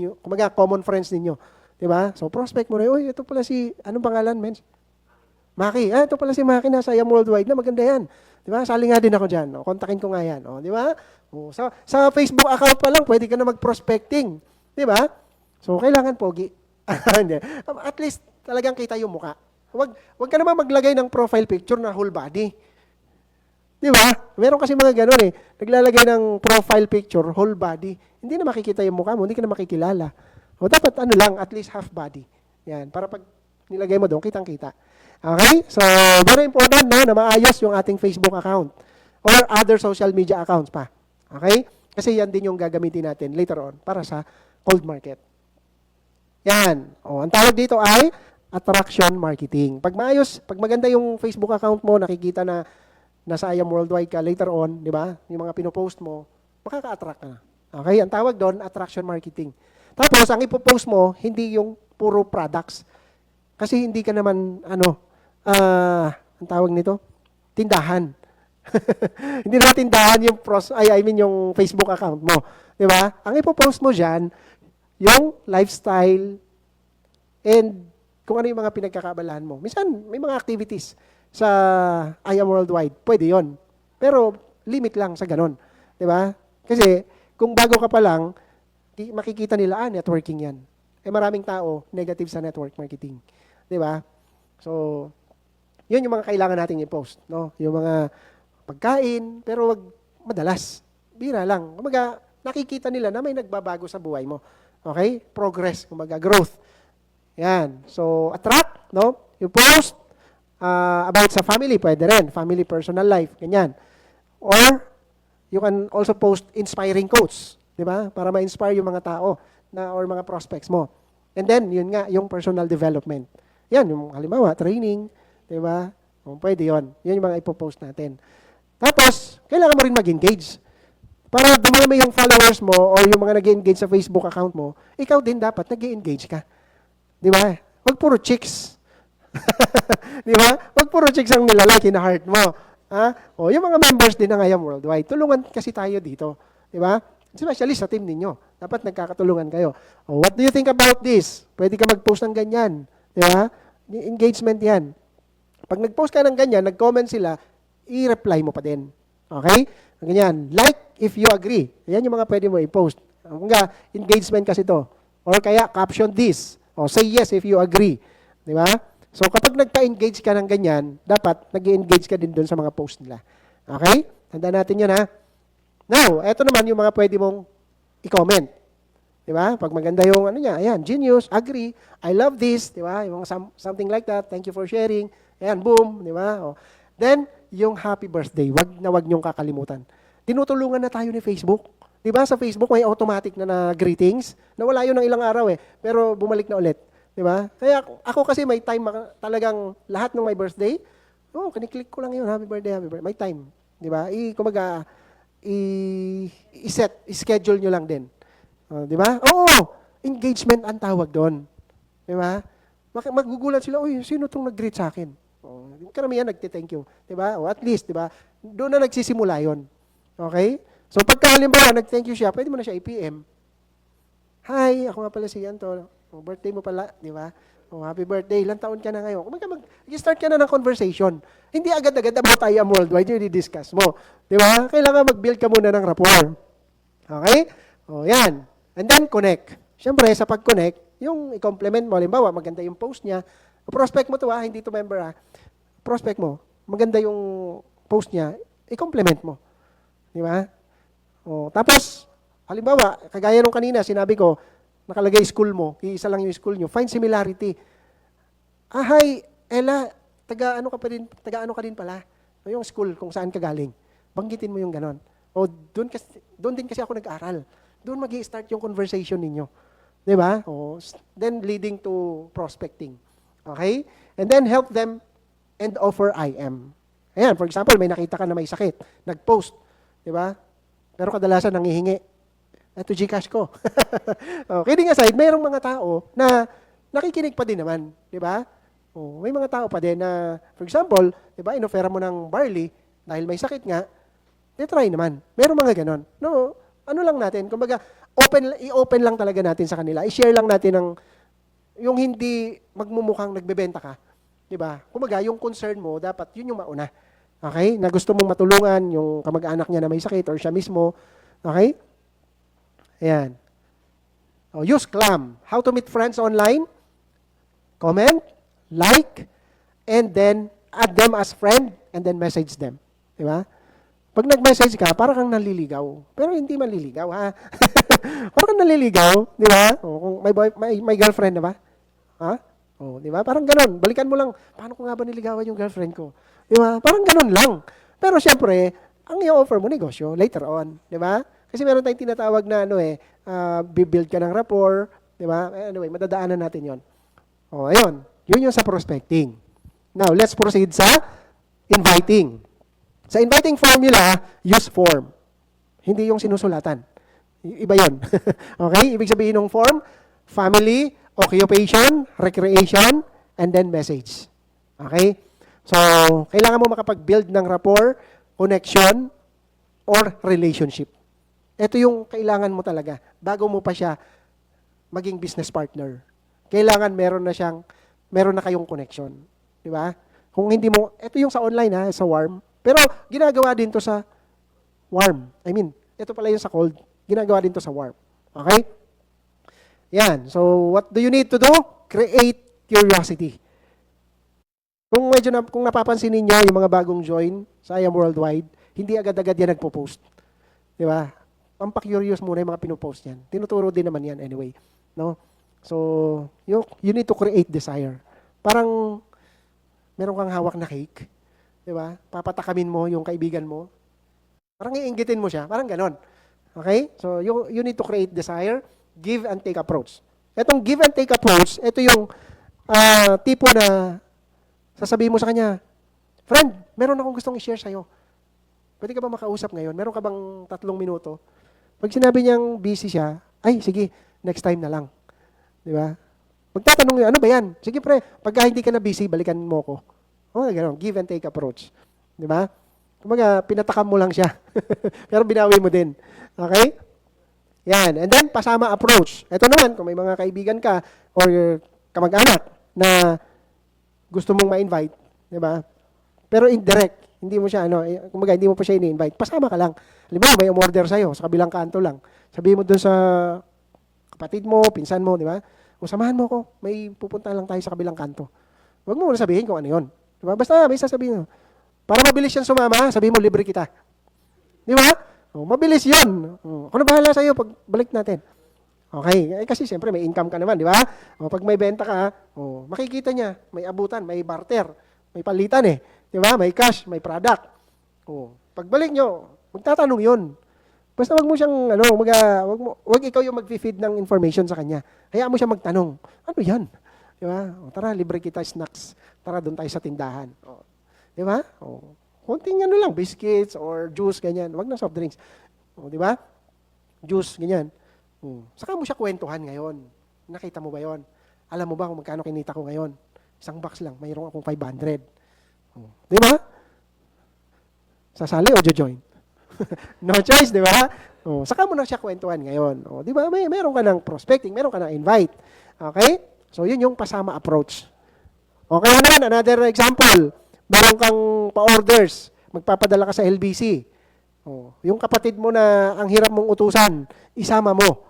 common friends ninyo. Diba? So, prospect mo na, uy, ito pala si, anong pangalan, men? Maki. Ito pala si Maki, nasa IAM Worldwide na, maganda yan. Diba? Sali nga din ako dyan. O, kontakin ko nga yan. O, diba? O, sa Facebook account pa lang, pwede ka na mag-prospecting. Diba? So, kailangan pogi. At least, talagang kita yung muka. Wag ka naman maglagay ng profile picture na whole body. Di ba? Meron kasi mga gano'n eh. Naglalagay ng profile picture, whole body. Hindi na makikita yung mukha mo, hindi ka na makikilala. O dapat ano lang, at least half body. Yan, para pag nilagay mo doon, kitang-kita. Okay? So, very important na maayos yung ating Facebook account or other social media accounts pa. Okay? Kasi yan din yung gagamitin natin later on para sa cold market. Yan. O, ang tawag dito ay attraction marketing. Pag maayos, pag maganda yung Facebook account mo, nakikita na nasa IAM Worldwide ka later on, di ba? Yung mga pinopost mo, makaka-attract ka na. Okay? Ang tawag doon, attraction marketing. Tapos, ang ipopost mo, hindi yung puro products. Kasi hindi ka naman, ang tawag nito? Tindahan. Hindi naman tindahan yung yung Facebook account mo. Di ba? Ang ipopost mo dyan, yung lifestyle and kung ano yung mga pinagkakabalahan mo. Minsan, may mga activities sa IAM Worldwide. Pwede yon. Pero, limit lang sa ganon. Diba? Kasi, kung bago ka pa lang, makikita nila, networking yan. Eh, maraming tao, negative sa network marketing. Diba? So, yun yung mga kailangan nating i-post. No? Yung mga pagkain, pero wag madalas. Bira lang. Kumaga, nakikita nila na may nagbabago sa buhay mo. Okay? Progress, kumaga, growth. Yan. So, attract, no? You post about sa family, pwede rin. Family, personal life, ganyan. Or, you can also post inspiring quotes, di ba? Para ma-inspire yung mga tao or mga prospects mo. And then, yun nga, yung personal development. Yan, yung halimbawa, training, di ba? Pwede yun. Yun yung mga ipopost natin. Tapos, kailangan mo rin mag-engage. Para dumami yung followers mo or yung mga nag-engage sa Facebook account mo, ikaw din dapat nag-engage ka. Di ba? Huwag puro chicks. Di ba? Huwag puro chicks ang nilalike na heart mo. Ha? O, yung mga members din ng IAM Worldwide, tulungan kasi tayo dito. Di ba? Especially sa team ninyo. Dapat nagkakatulungan kayo. O, what do you think about this? Pwede ka mag-post ng ganyan. Di ba? Engagement yan. Pag nag-post ka ng ganyan, nag-comment sila, i-reply mo pa din. Okay? Ganyan. Like if you agree. Yan yung mga pwede mo i-post. Hanggang engagement kasi to. Or kaya caption this. O say yes if you agree. Di ba? So kapag nagpa-engage ka ng ganyan, dapat nag-engage ka din doon sa mga post nila. Okay? Tandaan natin yun ha. Now, eto naman yung mga pwede mong i-comment. Di ba? Pag maganda yung ayan, genius, agree, I love this, di ba? Yung something like that, thank you for sharing. Ayan, boom, di ba? O. Then, yung happy birthday, wag niyong kakalimutan. Tinutulungan na tayo ni Facebook. Di ba sa Facebook may automatic na greetings? Nawala yun ng ilang araw pero bumalik na ulit. Di ba? Kaya ako kasi may time talagang lahat ng my birthday, kiniklik ko lang yun, happy birthday, happy birthday. May time. Di ba? I-schedule nyo lang din. Di ba? Oo, engagement ang tawag doon. Di ba? Magugulat sila, uy, sino itong nag-greet sa akin? Karamihan nagte-thank you. Di ba? O at least, di ba? Doon na nagsisimula yun. Okay? So pagka halimbawa, nag-thank you siya, pwede mo na siya i-PM. Hi, ako nga pala si Anto. Birthday mo pala, di ba? Happy birthday, ilang taon ka na ngayon? Mag-start ka na ng conversation. Hindi agad-agad about I am worldwide, yung i-discuss mo. Di ba? Kailangan mag-build ka muna ng rapport. Okay? Yan. And then, connect. Siyempre, sa pag-connect, yung i-compliment mo, halimbawa, maganda yung post niya. Prospect mo to hindi to member Prospect mo, maganda yung post niya, i-compliment mo. Di ba? Tapos, halimbawa, kagaya nung kanina, sinabi ko, nakalagay school mo, iisa lang yung school nyo, find similarity. Hi, Ella, taga-ano ka din pala. Yung school, kung saan ka galing. Banggitin mo yung ganon. Doon din kasi ako nag-aral. Doon mag-i-start yung conversation ninyo. Di ba? Then leading to prospecting. Okay? And then help them and offer I am. Ayan, for example, may nakita ka na may sakit. Nag-post. Di ba? Pero kadalasan nangihingi. Ito Gcash ko. Kidding aside, mayroong mga tao na nakikinig pa din naman. Di ba? May mga tao pa din na, for example, di ba, inofera mo ng barley dahil may sakit nga, try naman. Mayroong mga ganon. No, ano lang natin, kumbaga, i-open lang talaga natin sa kanila. I-share lang natin yung hindi magmumukhang nagbebenta ka. Di ba? Kumbaga, yung concern mo, dapat yun yung mauna. Okay? Na gusto mong matulungan yung kamag-anak niya na may sakit or siya mismo. Okay? Ayan. Use CLAM. How to meet friends online? Comment, like, and then add them as friend, and then message them. Di ba? Pag nag-message ka, parang kang naliligaw. Pero hindi man liligaw, ha? Parang kang naliligaw, di ba? Kung may girlfriend na ba? Ha? Di ba? Parang ganon. Balikan mo lang, paano ko nga ba niligawan yung girlfriend ko? Di ba? Parang ganon lang. Pero syempre, ang i-offer mo negosyo later on, di ba? Kasi meron tayong tinatawag na build ka ng rapport, di ba? Anyway, madadaanan natin 'yon. Ayun. Yun yung sa prospecting. Now, let's proceed sa inviting. Sa inviting formula, use form. Hindi yung sinusulatan. Iba 'yon. Okay? Ibig sabihin ng form, family, occupation, recreation, and then message. Okay? So, kailangan mo makapag-build ng rapport, connection, or relationship. Ito yung kailangan mo talaga bago mo pa siya maging business partner. Kailangan meron na kayong connection. Di ba? Kung hindi mo, ito yung sa online sa warm. Pero ginagawa din to sa warm. Ito pala yung sa cold. Ginagawa din to sa warm. Okay? Yan. So, what do you need to do? Create curiosity. Kung napapansin ninyo yung mga bagong join sa I Am Worldwide, hindi agad-agad yan nagpo-post. Di ba? Pampa-curious muna yung mga pinopost yan. Tinuturo din naman yan anyway. No? So, you need to create desire. Parang, meron kang hawak na cake. Di ba? Papatakamin mo yung kaibigan mo. Parang iinggitin mo siya. Parang ganon. Okay? So, you need to create desire, give and take approach. Etong give and take approach, ito yung tipo na sasabihin mo sa kanya, friend, meron akong gustong i-share sa'yo. Pwede ka ba makausap ngayon? Meron ka bang 3 minuto? Pag sinabi niyang busy siya, ay, sige, next time na lang. Di ba? Magtatanong niya, ano ba yan? Sige pre, pagka hindi ka na busy, balikan mo ko. Gano'n, give and take approach. Di ba? Kumaga, pinatakam mo lang siya. Pero binawi mo din. Okay? Yan. And then, pasama approach. Ito naman, kung may mga kaibigan ka or kamag-anak na gusto mong ma-invite, di ba? Pero indirect. Hindi mo siya, kumbaga, hindi mo pa siya ini-invite. Pasama ka lang. Halimbawa, may umorder sa'yo, sa kabilang kanto lang. Sabihin mo dun sa kapatid mo, pinsan mo, di ba? O samahan mo ko, may pupunta lang tayo sa kabilang kanto. Huwag mo muna sabihin kung ano yun. Di ba? Basta may sasabihin mo. Para mabilis yan sumama, sabihin mo, libre kita. Di ba? Mabilis yun. Ako na bahala sa'yo pag balik natin. Okay? Kasi siyempre may income ka naman, di ba? Pag may benta ka, makikita niya, may abutan, may barter, may palitan Di ba? May cash, may product. Pagbalik nyo, magtatanong yun. Basta wag mo siyang, wag ikaw yung mag-feed ng information sa kanya. Hayaan mo siya magtanong, ano yan? Di ba? O, tara, libre kita snacks. Tara, doon tayo sa tindahan. O, di ba? O, konting ano lang, biscuits or juice, ganyan. Wag na soft drinks. O, di ba? Juice, ganyan. Saka mo siya kwentuhan ngayon. Nakita mo ba yon? Alam mo ba kung magkano kinita ko ngayon? Isang box lang, mayroon akong 500. O, di ba? Sasali o join? No choice, di ba? O, saka mo na siya kwentuhan ngayon. O, di ba? Meron ka ng prospecting, meron ka ng invite. Okay? So, yun yung pasama approach. Okay naman, another example. Meron kang pa-orders. Magpapadala ka sa LBC. Oh, yung kapatid mo na ang hirap mong utusan, isama mo.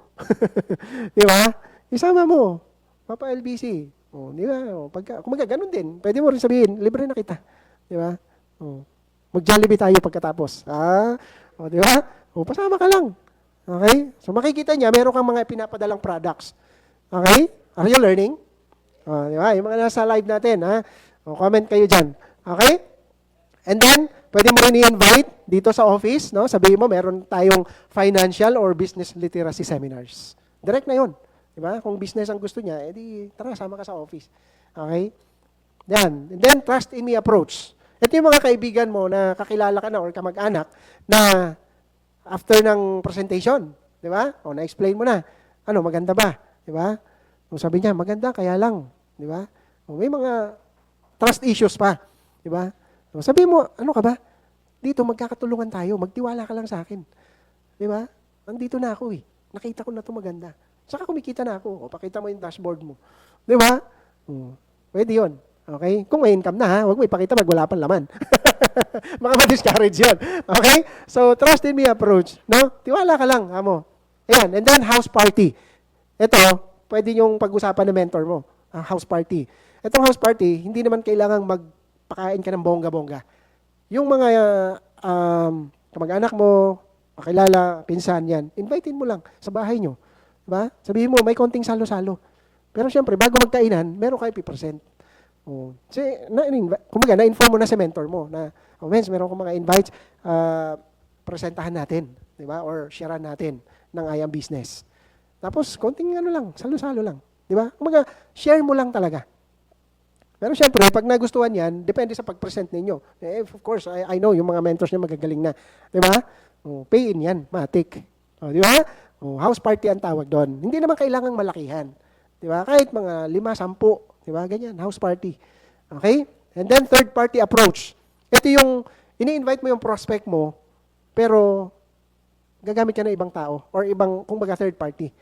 Di ba? Isama mo. Papa LBC. Oh, di ba? Oh, kung ganun din, pwede mo rin sabihin, libre na kita. Di ba? Oh, mag-Jollibee tayo pagkatapos. Oh, di ba? Oh, pasama ka lang. Okay? So, makikita niya, meron kang mga pinapadalang products. Okay? Are you learning? Di ba? Yung mga nasa live natin, ha? O, comment kayo dyan. Okay? And then, pwede mo rin i-invite dito sa office, no? Sabihin mo, meron tayong financial or business literacy seminars. Direct na yun. Di ba? Kung business ang gusto niya, edi, tara, sama ka sa office. Okay? Yan. And then, trust in me approach. Ito yung mga kaibigan mo na kakilala ka na or kamag-anak na after ng presentation, di ba? O, na-explain mo na. Ano, maganda ba? Di ba? O, sabi niya, maganda, kaya lang. Di ba? O, may mga trust issues pa. Di ba? O, sabi mo, ano ka ba? Dito, magkakatulungan tayo. Magtiwala ka lang sa akin. Di ba? Nandito na ako eh. Nakita ko na ito maganda. Saka kumikita na ako. O, pakita mo yung dashboard mo. Di ba? O, pwede yun. Okay? Kung may income na ha, huwag mo ipakita wala pang laman. Baka ma-discourage yun. Okay? So, trust in me approach. No? Tiwala ka lang. Amo. Ayan. And then, house party. Ito, pwede yung pag-usapan ng mentor mo. House party. Itong house party, hindi naman kailangang magpakain ka ng bongga-bongga. Yung mga kamag-anak mo, kakilala, pinsan yan, invitein mo lang sa bahay nyo. Diba? Sabihin mo, may konting salo-salo. Pero syempre, bago magkainan, meron kayo 5%. Oh. Kumbaga, na-inform mo na sa mentor mo na, Mens, meron kong mga invites, presentahan natin. Diba? Or sharean natin ng I Am Business. Tapos, konting lang, salo-salo lang. Di ba? Kumbaga, share mo lang talaga. Pero syempre, pag nagustuhan yan, depende sa pag-present ninyo. Of course, I know, yung mga mentors niya magagaling na. Di ba? Pay in yan, matik. Di ba? House party ang tawag doon. Hindi naman kailangang malakihan. Di ba? Kahit mga 5-10. Di ba? Ganyan, house party. Okay? And then, third party approach. Ito yung, ini-invite mo yung prospect mo, pero gagamit ka ng ibang tao or ibang, kumbaga, third party.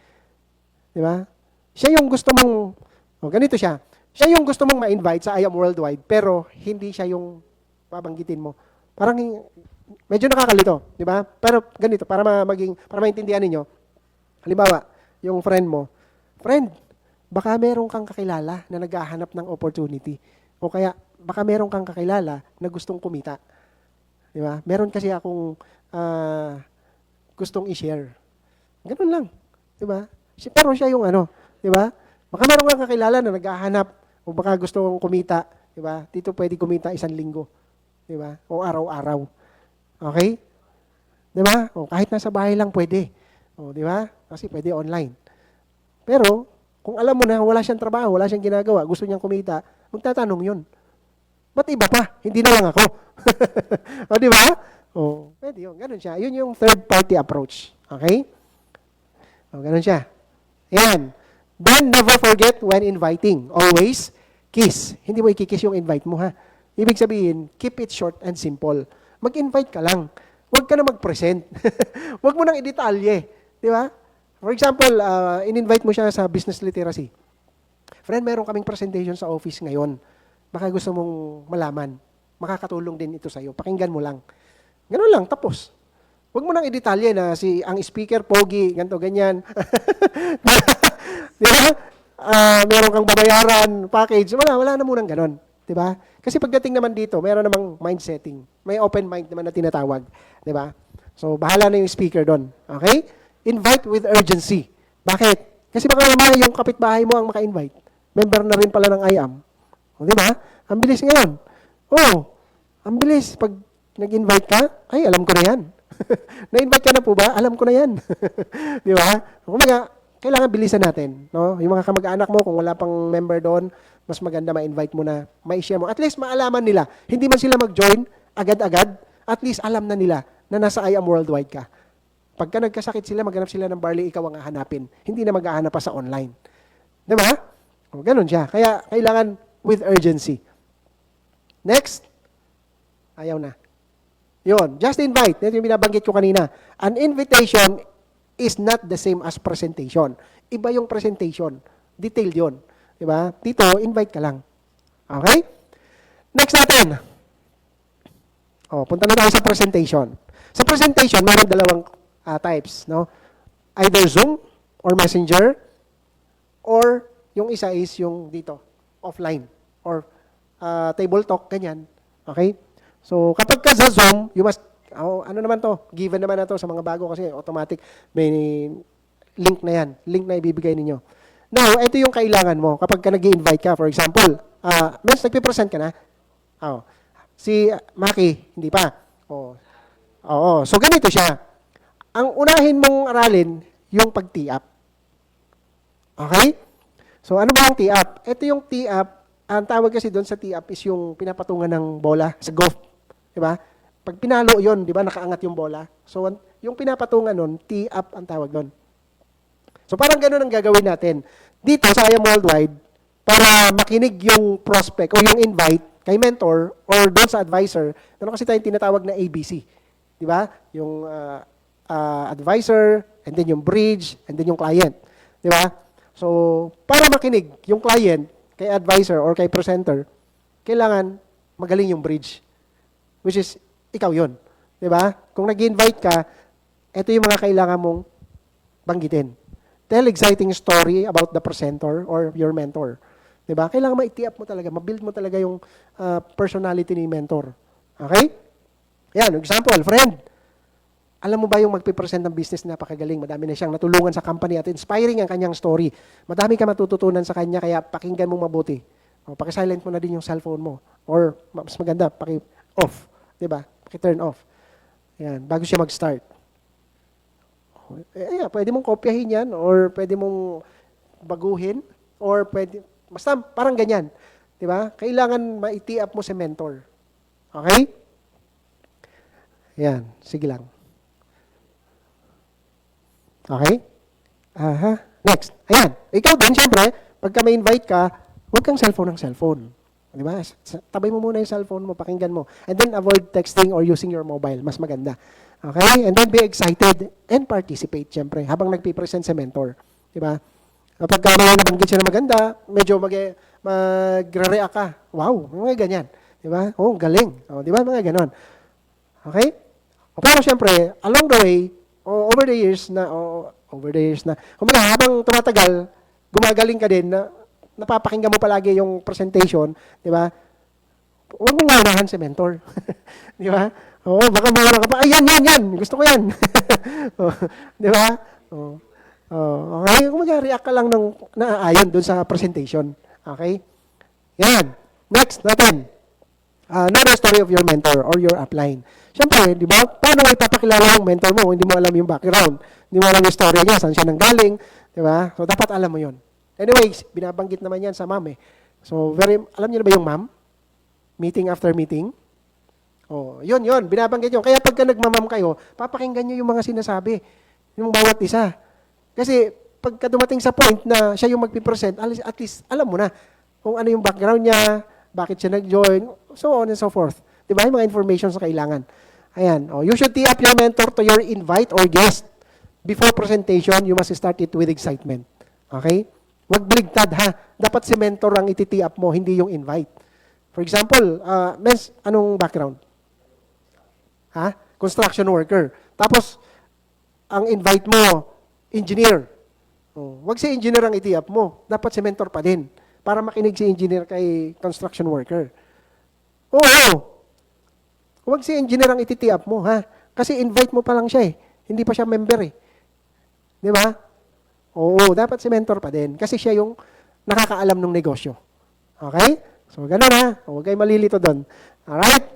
Di ba? Siya yung gusto mong, ganito siya. Siya yung gusto mong ma-invite sa I Am Worldwide, pero hindi siya yung babanggitin mo. Parang, medyo nakakalito, di ba? Pero ganito, para maintindihan ninyo. Halimbawa, yung friend mo, friend, baka meron kang kakilala na naghahanap ng opportunity. O kaya, baka meron kang kakilala na gustong kumita. Di ba? Meron kasi akong gustong i-share. Ganun lang. Di ba? Pero siya yung di ba? Baka meron kang kakilala na naghahanap o baka gusto kong kumita, di ba? Dito pwede kumita 1 linggo, di ba? O araw-araw. Okay? Di ba? O kahit nasa bahay lang pwede. O, di ba? Kasi pwede online. Pero kung alam mo na wala siyang trabaho, wala siyang ginagawa, gusto niyang kumita, magtatanong 'yun. Ba't iba pa? Hindi na lang ako. O, di ba? O, pwede 'yun. Ganun siya. 'Yun yung third party approach. Okay? O, ganun siya. Ayan. Then, never forget when inviting. Always kiss. Hindi mo i-kiss yung invite mo, ha? Ibig sabihin, keep it short and simple. Mag-invite ka lang. Huwag ka na mag-present. Huwag mo nang i-detalye. Di ba? For example, in-invite mo siya sa business literacy. Friend, meron kaming presentation sa office ngayon. Baka gusto mong malaman. Makakatulong din ito sa'yo. Pakinggan mo lang. Ganun lang, tapos. Huwag mo nang i-detalye na ang speaker, pogi, ganito, ganyan. Di ba? Meron kang babayaran, package. Wala na munang ganon. Di ba? Kasi pagdating naman dito, meron namang mind setting. May open mind naman na tinatawag. Di ba? So, bahala na yung speaker doon. Okay? Invite with urgency. Bakit? Kasi baka naman yung kapitbahay mo ang maka-invite. Member na rin pala ng IAM. O, di ba? Ang bilis ngayon. Ang bilis. Pag nag-invite ka, ay, alam ko na yan. Na-invite ka na po ba? Alam ko na yan. Di ba? Kumaga, kailangan bilisan natin. No? Yung mga kamag-anak mo, kung wala pang member doon, mas maganda ma-invite mo na, ma-share mo. At least maalaman nila. Hindi man sila mag-join agad-agad, at least alam na nila na nasa I Am Worldwide ka. Pagka nagkasakit sila, maghanap sila ng Barley, ikaw ang hahanapin. Hindi na maghahanap pa sa online. Di ba? O, ganun siya. Kaya kailangan with urgency. Next. Ayaw na. Yun. Just invite. Ito yung binabanggit ko kanina. An invitation is not the same as presentation. Iba yung presentation. Detailed yun. Di ba? Dito, invite ka lang. Okay? Next natin. O, punta na tayo sa presentation. Sa presentation, mayroon dalawang types. No? Either Zoom or Messenger, or yung isa is yung dito, offline, or table talk, ganyan. Okay? So, kapag ka sa Zoom, you must, ano naman to, given naman na to sa mga bago kasi automatic, may link na yan. Link na ibibigay ninyo. Now, ito yung kailangan mo kapag ka nag-i-invite ka. For example, Mens, nagpipresent ka na? Si Maki, hindi pa. Oo. So, ganito siya. Ang unahin mong aralin, yung pag-tee-up. Okay? So, ano ba yung tee-up? Ito yung tee-up. Ang tawag kasi doon sa tee-up is yung pinapatungan ng bola sa golf. Diba? Pag pinalo yon, di ba, nakaangat yung bola. So, yung pinapatungan nun, tee-up ang tawag nun. So, parang ganun ang gagawin natin. Dito sa I Am Worldwide, para makinig yung prospect o yung invite kay mentor or doon sa advisor, ano kasi tayong tinatawag na ABC. Di ba? Yung advisor, and then yung bridge, and then yung client. Di ba? So, para makinig yung client kay advisor or kay presenter, kailangan magaling yung bridge. Which is, ikaw yun. Diba? Kung nag-invite ka, ito yung mga kailangan mong banggitin. Tell exciting story about the presenter or your mentor. Diba? Kailangan ma-tee up mo talaga, ma-build mo talaga yung personality ni mentor. Okay? Yan, example, friend. Alam mo ba yung magpipresent ng business na napakagaling? Madami na siyang natulungan sa company at inspiring ang kanyang story. Madami ka matututunan sa kanya, kaya pakinggan mo mabuti. Paki-silent mo na din yung cellphone mo. Or, mas maganda, paki-off. Diba? Paki-turn off. Yan, bago siya mag-start. Pwede mong kopyahin yan, or pwede mong baguhin, or pwede, basta parang ganyan. Diba? Kailangan ma-tee up mo si mentor. Okay? Yan, sige lang. Okay? Next. Ayan. Ikaw din, syempre, pagka may invite ka, huwag kang cellphone ng cellphone. Di ba? Tabay mo muna yung cellphone mo, pakinggan mo. And then avoid texting or using your mobile. Mas maganda. Okay? And then be excited and participate, syempre, habang nagpipresent si mentor. Di ba? Kapag may nabanggit siya na maganda, medyo magre-react ka. Wow, mga ganyan. Di ba? Oh, galing. Di ba? Mga ganon. Okay? Pero syempre, along the way, over the years na, kumbaga, habang tumatagal, gumagaling ka din na napapakinggan mo palagi yung presentation, di ba? Huwag mong unahan si mentor. Di ba? Oo, baka mawala ka pa, yan, gusto ko yan. Di ba? Okay, mag-react ka lang ng naaayon dun sa presentation. Okay? Yan. Next natin. Know the story of your mentor or your upline. Siyempre, di ba? Paano mo ipapakilala yung mentor mo? Hindi mo alam yung background. Hindi mo alam yung story niya, saan siya nanggaling. Di ba? So, dapat alam mo yun. Anyways, binabanggit naman yan sa ma'am eh. So, alam niyo na ba yung ma'am? Meeting after meeting? Yun, binabanggit yun. Kaya pagka nagmamam kayo, papakinggan nyo yung mga sinasabi. Yung bawat isa. Kasi, pagka dumating sa point na siya yung magpipresent, at least, alam mo na kung ano yung background niya, bakit siya nag-join, so on and so forth. Diba? Yung mga information sa kailangan. Ayan. You should tee up your mentor to your invite or guest. Before presentation, you must start it with excitement. Okay? Huwag baligtad ha. Dapat si mentor ang iti-tee up mo, hindi yung invite. For example, Mens, anong background? Construction worker. Tapos, ang invite mo, engineer. Huwag si engineer ang iti-up mo. Dapat si mentor pa din. Para makinig si engineer kay construction worker. Huwag si engineer ang iti-tee up mo, ha? Kasi invite mo pa lang siya eh. Hindi pa siya member eh. Di ba? Dapat si mentor pa din. Kasi siya yung nakakaalam ng negosyo. Okay? So, ganun ha. Huwag kayo malilito doon. Alright?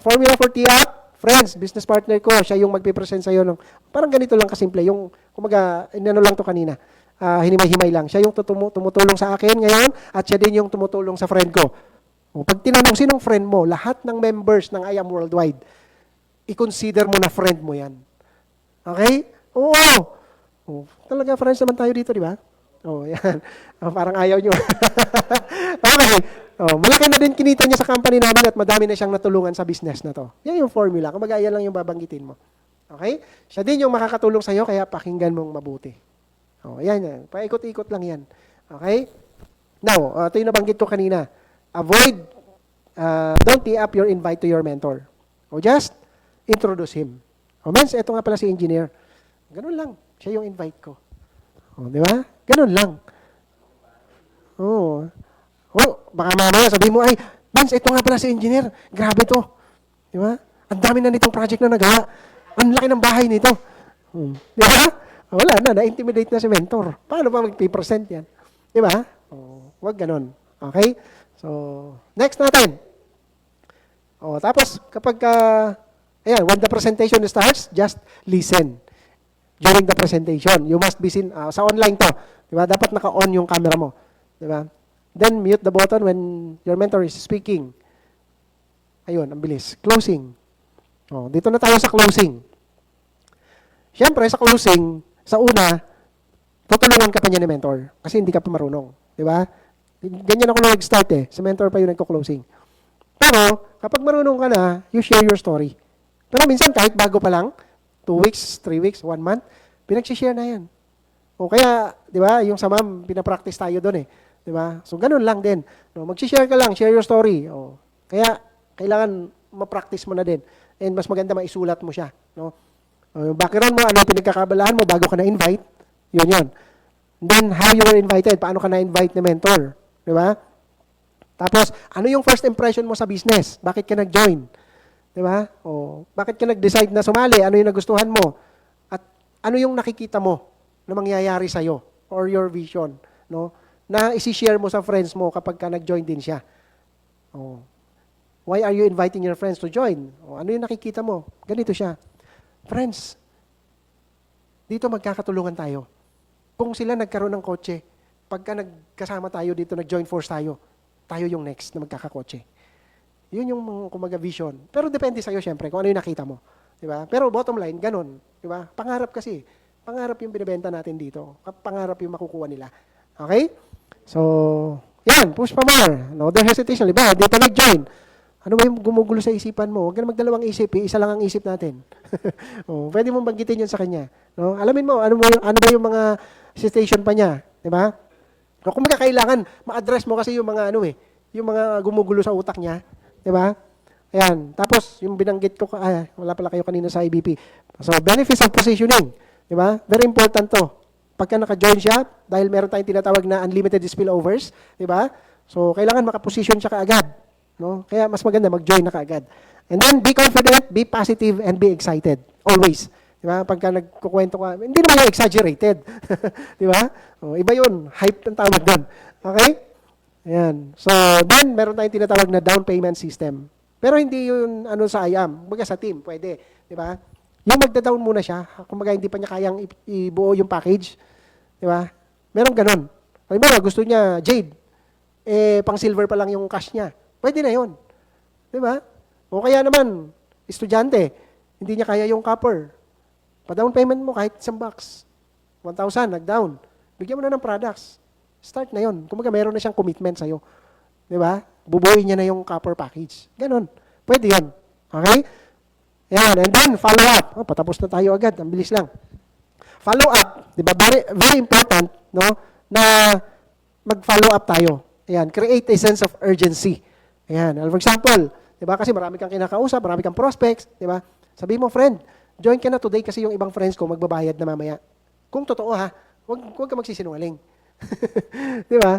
Formula for tee up. friends, business partner ko, siya yung magpipresent sa'yo. Parang ganito lang kasimple. Yung, kumaga, inano lang to kanina. Hinimay-himay lang. Siya yung tumutulong sa akin ngayon at siya din yung tumutulong sa friend ko. O, pag tinanong, sinong friend mo? Lahat ng members ng I Am Worldwide, i-consider mo na friend mo yan. Okay? Oo. Oh, talaga, friends naman tayo dito, di ba? Oh, yan. Oh, parang ayaw nyo. Okay. Oh, malaki na din kinita niya sa company namin at madami na siyang natulungan sa business na to. Yan yung formula. Kumbaga, yan lang yung babanggitin mo. Okay? Siya din yung makakatulong sa'yo, kaya pakinggan mong mabuti. Oh, yan yan. Paikot-ikot lang yan. Okay? Now, ito yung nabanggit ko kanina. Avoid, don't tee up your invite to your mentor. O just introduce him. O mens, ito nga pala si engineer. Ganun lang. Siya yung invite ko. O, di ba? Ganun lang. Oo. Baka mamaya sabi mo, ay, Mans, ito nga pala si engineer. Grabe to. Di ba? Ang dami na nitong project na nagawa. Ang laki ng bahay nito. Di ba? Wala na, na-intimidate na si mentor. Paano ba mag-present yan? Di ba? Huwag ganun. Okay? So, next natin. Tapos, kapag, ayan, when the presentation starts, just listen. During the presentation, you must be seen, sa online to. Di ba? Dapat naka-on yung camera mo. Di ba? Then, mute the button when your mentor is speaking. Ayun, ang bilis. Closing. Dito na tayo sa closing. Siyempre, sa closing, sa una, tutulungan ka pa niya ni mentor. Kasi hindi ka pa marunong. Di ba? Ganyan ako na nag-start eh. Si mentor pa yung nagko-closing. Pero, kapag marunong ka na, you share your story. Pero minsan, kahit bago pa lang, 2 weeks, 3 weeks, 1 month, pinag-share na yan. Kaya, di ba, yung sa ma'am, pinapractice tayo doon eh. Di ba? So, ganun lang din. Mag-share ka lang, share your story. Kaya, kailangan ma-practice mo na din. And mas maganda maisulat mo siya. Yung background mo, ano pinagkakabalahan mo bago ka na-invite, yun. Then, how you were invited, paano ka na-invite ni mentor. Di ba? Tapos, ano yung first impression mo sa business? Bakit ka nag-join? Di ba? Bakit ka nag-decide na sumali? Ano yung nagustuhan mo? At ano yung nakikita mo na mangyayari sa'yo or your vision? Na isi-share mo sa friends mo kapag ka nag-join din siya. Why are you inviting your friends to join? Ano yung nakikita mo? Ganito siya. Friends, dito magkakatulungan tayo. Kung sila nagkaroon ng kotse, pagka nagkasama tayo dito, nag-join force tayo yung next na magkakakotse. Yun yung kumaga vision. Pero depende sa'yo syempre kung ano yung nakita mo. Diba? Pero bottom line, ganun. Diba? Pangarap kasi. Pangarap yung binibenta natin dito. Pangarap yung makukuha nila. Okay? So, yan, push pa more. No, their hesitation. Diba? Dito nag-join. Ano ba yung gumugulo sa isipan mo? Huwag ka na magdalawang isip. Isa lang ang isip natin. Pwede mong banggitin yun sa kanya. No? Alamin mo, ano ba yung mga situation pa niya. Diba? Kung magkakailangan, ma-address mo kasi yung mga yung mga gumugulo sa utak niya. Diba? Ayan. Tapos, yung binanggit ko, wala pala kayo kanina sa IBP. So, benefits of positioning. Diba? Very important to. Pagka naka-join siya, dahil meron tayong tinatawag na unlimited spillovers, diba? So, kailangan makaposition siya kaagad. No? Kaya mas maganda mag-join na kaagad. And then, be confident, be positive, and be excited. Always. Diba? Pagka nagkukwento ka, hindi naman yung exaggerated. Diba? Iba yun. Hype ng tawag doon. Okay? Ayan. So, then, meron tayong tinatawag na down payment system. Pero hindi yun sa IAM. Baga sa team, pwede. Diba? Yung magda-down muna siya, kumbaga hindi pa niya kayang ibuo yung package. Diba? Meron ganun. Halimbawa, gusto niya Jade. Pang silver pa lang yung cash niya. Pwede na yun. Diba? O kaya naman, estudyante, hindi niya kaya yung copper. Pa-down payment mo kahit $1. 1,000, nag-down. Bigyan mo na ng products. Start na yun. Kumbaga, meron na siyang commitment sa'yo. Diba? Bubuoy niya na yung copper package. Ganon. Pwede yun. Okay? Yan. And then, follow up. Patapos na tayo agad. Ang bilis lang. Follow up. Diba? Very, very important, no? Na mag-follow up tayo. Ayan. Create a sense of urgency. Ayan. For example, diba? Kasi marami kang kinakausap, marami kang prospects. Diba? Sabi mo, friend, join ka na today kasi yung ibang friends ko magbabayad na mamaya. Kung totoo ha, huwag ka magsisinungaling. Diba?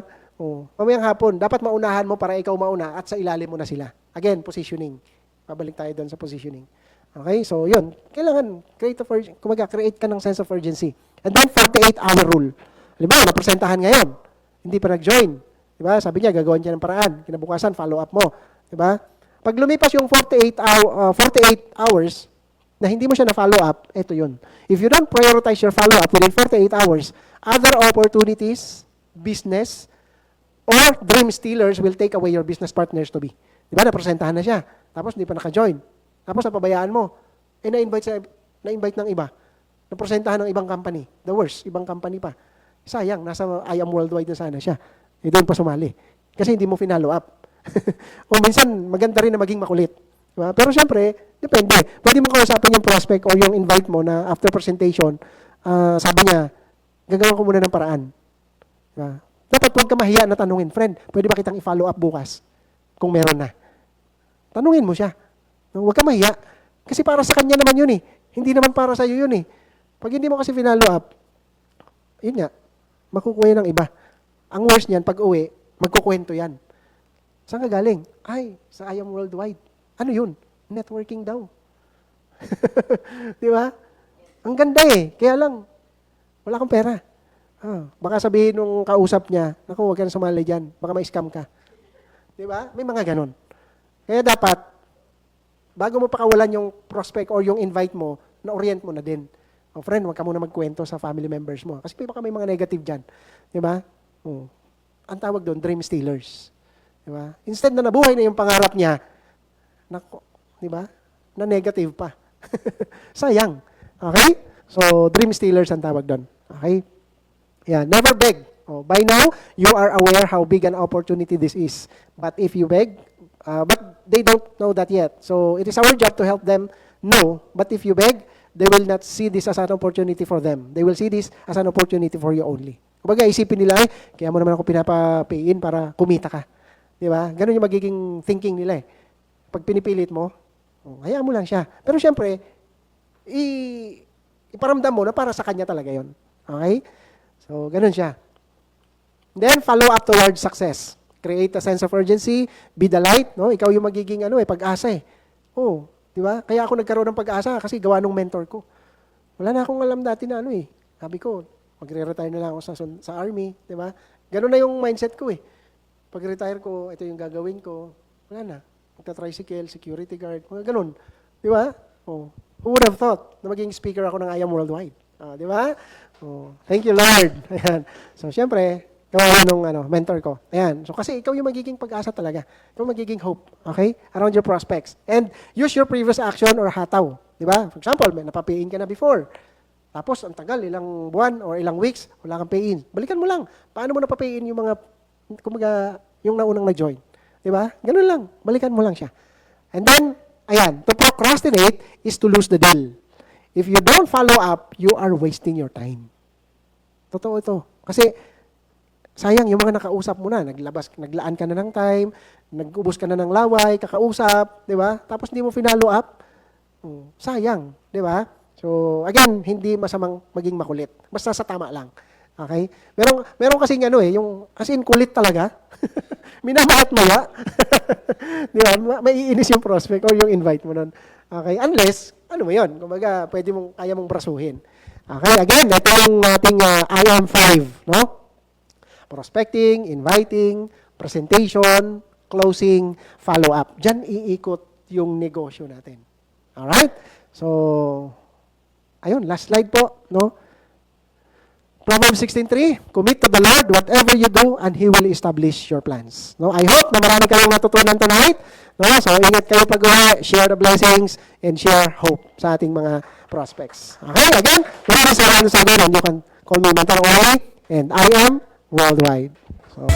Mamayang hapon, dapat maunahan mo para ikaw mauna at sa ilalim mo na sila. Again, positioning. Pabalik tayo doon sa positioning. Okay? So, yun. Kailangan, create ka ng sense of urgency. And then, 48-hour rule. Halimbawa, napresentahan ngayon. Hindi pa nag-join. Diba? Sabi niya, gagawin niya ng paraan. Kinabukasan, follow up mo. Diba? Pag lumipas yung 48 hours na hindi mo siya na-follow up, ito yun. If you don't prioritize your follow-up within 48 hours, other opportunities, business, or dream stealers will take away your business partners to be. Di ba? Napresentahan na siya. Tapos hindi pa naka-join. Tapos napabayaan mo. Na-invite ng iba. Napresentahan ng ibang company. The worst, ibang company pa. Sayang, nasa I Am Worldwide na sana siya. Doon pa sumali. Kasi hindi mo finalo up. O minsan, maganda rin na maging makulit. Diba? Pero syempre, depende. Pwede mo kausapin yung prospect o yung invite mo na after presentation, sabi niya, gagawin ko muna ng paraan. Diba? Dapat huwag ka mahiya na tanungin, friend, pwede ba kitang i-follow up bukas? Kung meron na. Tanungin mo siya. Huwag ka mahiya. Kasi para sa kanya naman yun eh. Hindi naman para sa iyo yun eh. Pag hindi mo kasi finalo up, yun nga, makukuha ng iba. Ang worst niyan, pag uwi, magkukwento yan. Saan ka galing? Ay, sa I Am Worldwide. Ano yun? Networking daw. Di ba? Ang ganda eh. Kaya lang, wala kang pera. Baka sabihin nung kausap niya, naku, huwag ka na sumali dyan. Baka ma-scam ka. Di ba? May mga ganon. Kaya dapat, bago mo pakawalan yung prospect or yung invite mo, na-orient mo na din. O friend, huwag ka muna magkwento sa family members mo. Kasi baka may mga negative dyan. Di ba? Ang tawag doon, dream stealers. Di ba? Instead na nabuhay na yung pangarap niya, nako, di ba? Na negative pa. Sayang. Okay? So, dream stealers ang tawag doon. Okay? Yeah, never beg. By now, you are aware how big an opportunity this is. But if you beg, but they don't know that yet. So, it is our job to help them know. But if you beg, they will not see this as an opportunity for them. They will see this as an opportunity for you only. Kumbaga, isipin nila, kaya mo naman ako pinapa-pay-in para kumita ka. Di ba? Ganun yung magiging thinking nila eh. Pag pinipilit mo, hayaan mo lang siya. Pero syempre, iparamdam mo na para sa kanya talaga yon. Okay? So, ganun siya. Then, follow up towards success. Create a sense of urgency, be the light, no? Ikaw yung magiging pag-asa eh. Di ba? Kaya ako nagkaroon ng pag-asa kasi gawa nung mentor ko. Wala na akong alam dati na Sabi ko, magre-retire na lang ako sa army, di ba? Ganun na yung mindset ko eh. Pag-retire ko, ito yung gagawin ko. Wala na. Magta-tricycle, security guard, mga ganun. Di ba? Who would have thought na maging speaker ako ng I Am Worldwide? Di ba? Thank you, Lord. Ayan. So, syempre, gawa nung mentor ko. Ayan. So, kasi ikaw yung magiging pag-asa talaga. Ikaw magiging hope. Okay? Around your prospects. And use your previous action or hataw. Di ba? For example, may napapayin ka na before. Tapos, ang tagal, ilang buwan or ilang weeks, wala kang pay-in. Balikan mo lang. Paano mo napapayin yung mga, kumaga, yung naunang nag-join? Di ba? Ganun lang. Balikan mo lang siya. And then, ayan, to procrastinate is to lose the deal. If you don't follow up, you are wasting your time. Totoo ito. Kasi, sayang, yung mga nakausap mo na, naglaan ka na ng time, nag-ubos ka na ng laway, kakausap, di ba? Tapos hindi mo finalo up, sayang, di ba? So, again, hindi masamang maging makulit. Basta sa tama lang. Okay? Meron kasing yung, kasi kulit talaga. Minamaat maya. Di ba? Maiinis yung prospect or yung invite mo nun. Okay? Unless, ano mo yun? Kumbaga, kaya mong brasuhin. Okay? Again, ito yung ating I Am 5. No? Prospecting, inviting, presentation, closing, follow-up. Diyan iikot yung negosyo natin. Alright? So, ayun, last slide po. No? Proverbs 16:3, commit to the Lord whatever you do and He will establish your plans. No, I hope na marami kayong natutunan tonight. No, so ingat kayo pag-uwi, share the blessings and share hope sa ating mga prospects. Okay, again, maraming salamat sa akin and you can call me Mantarong Oli and I am Worldwide. So,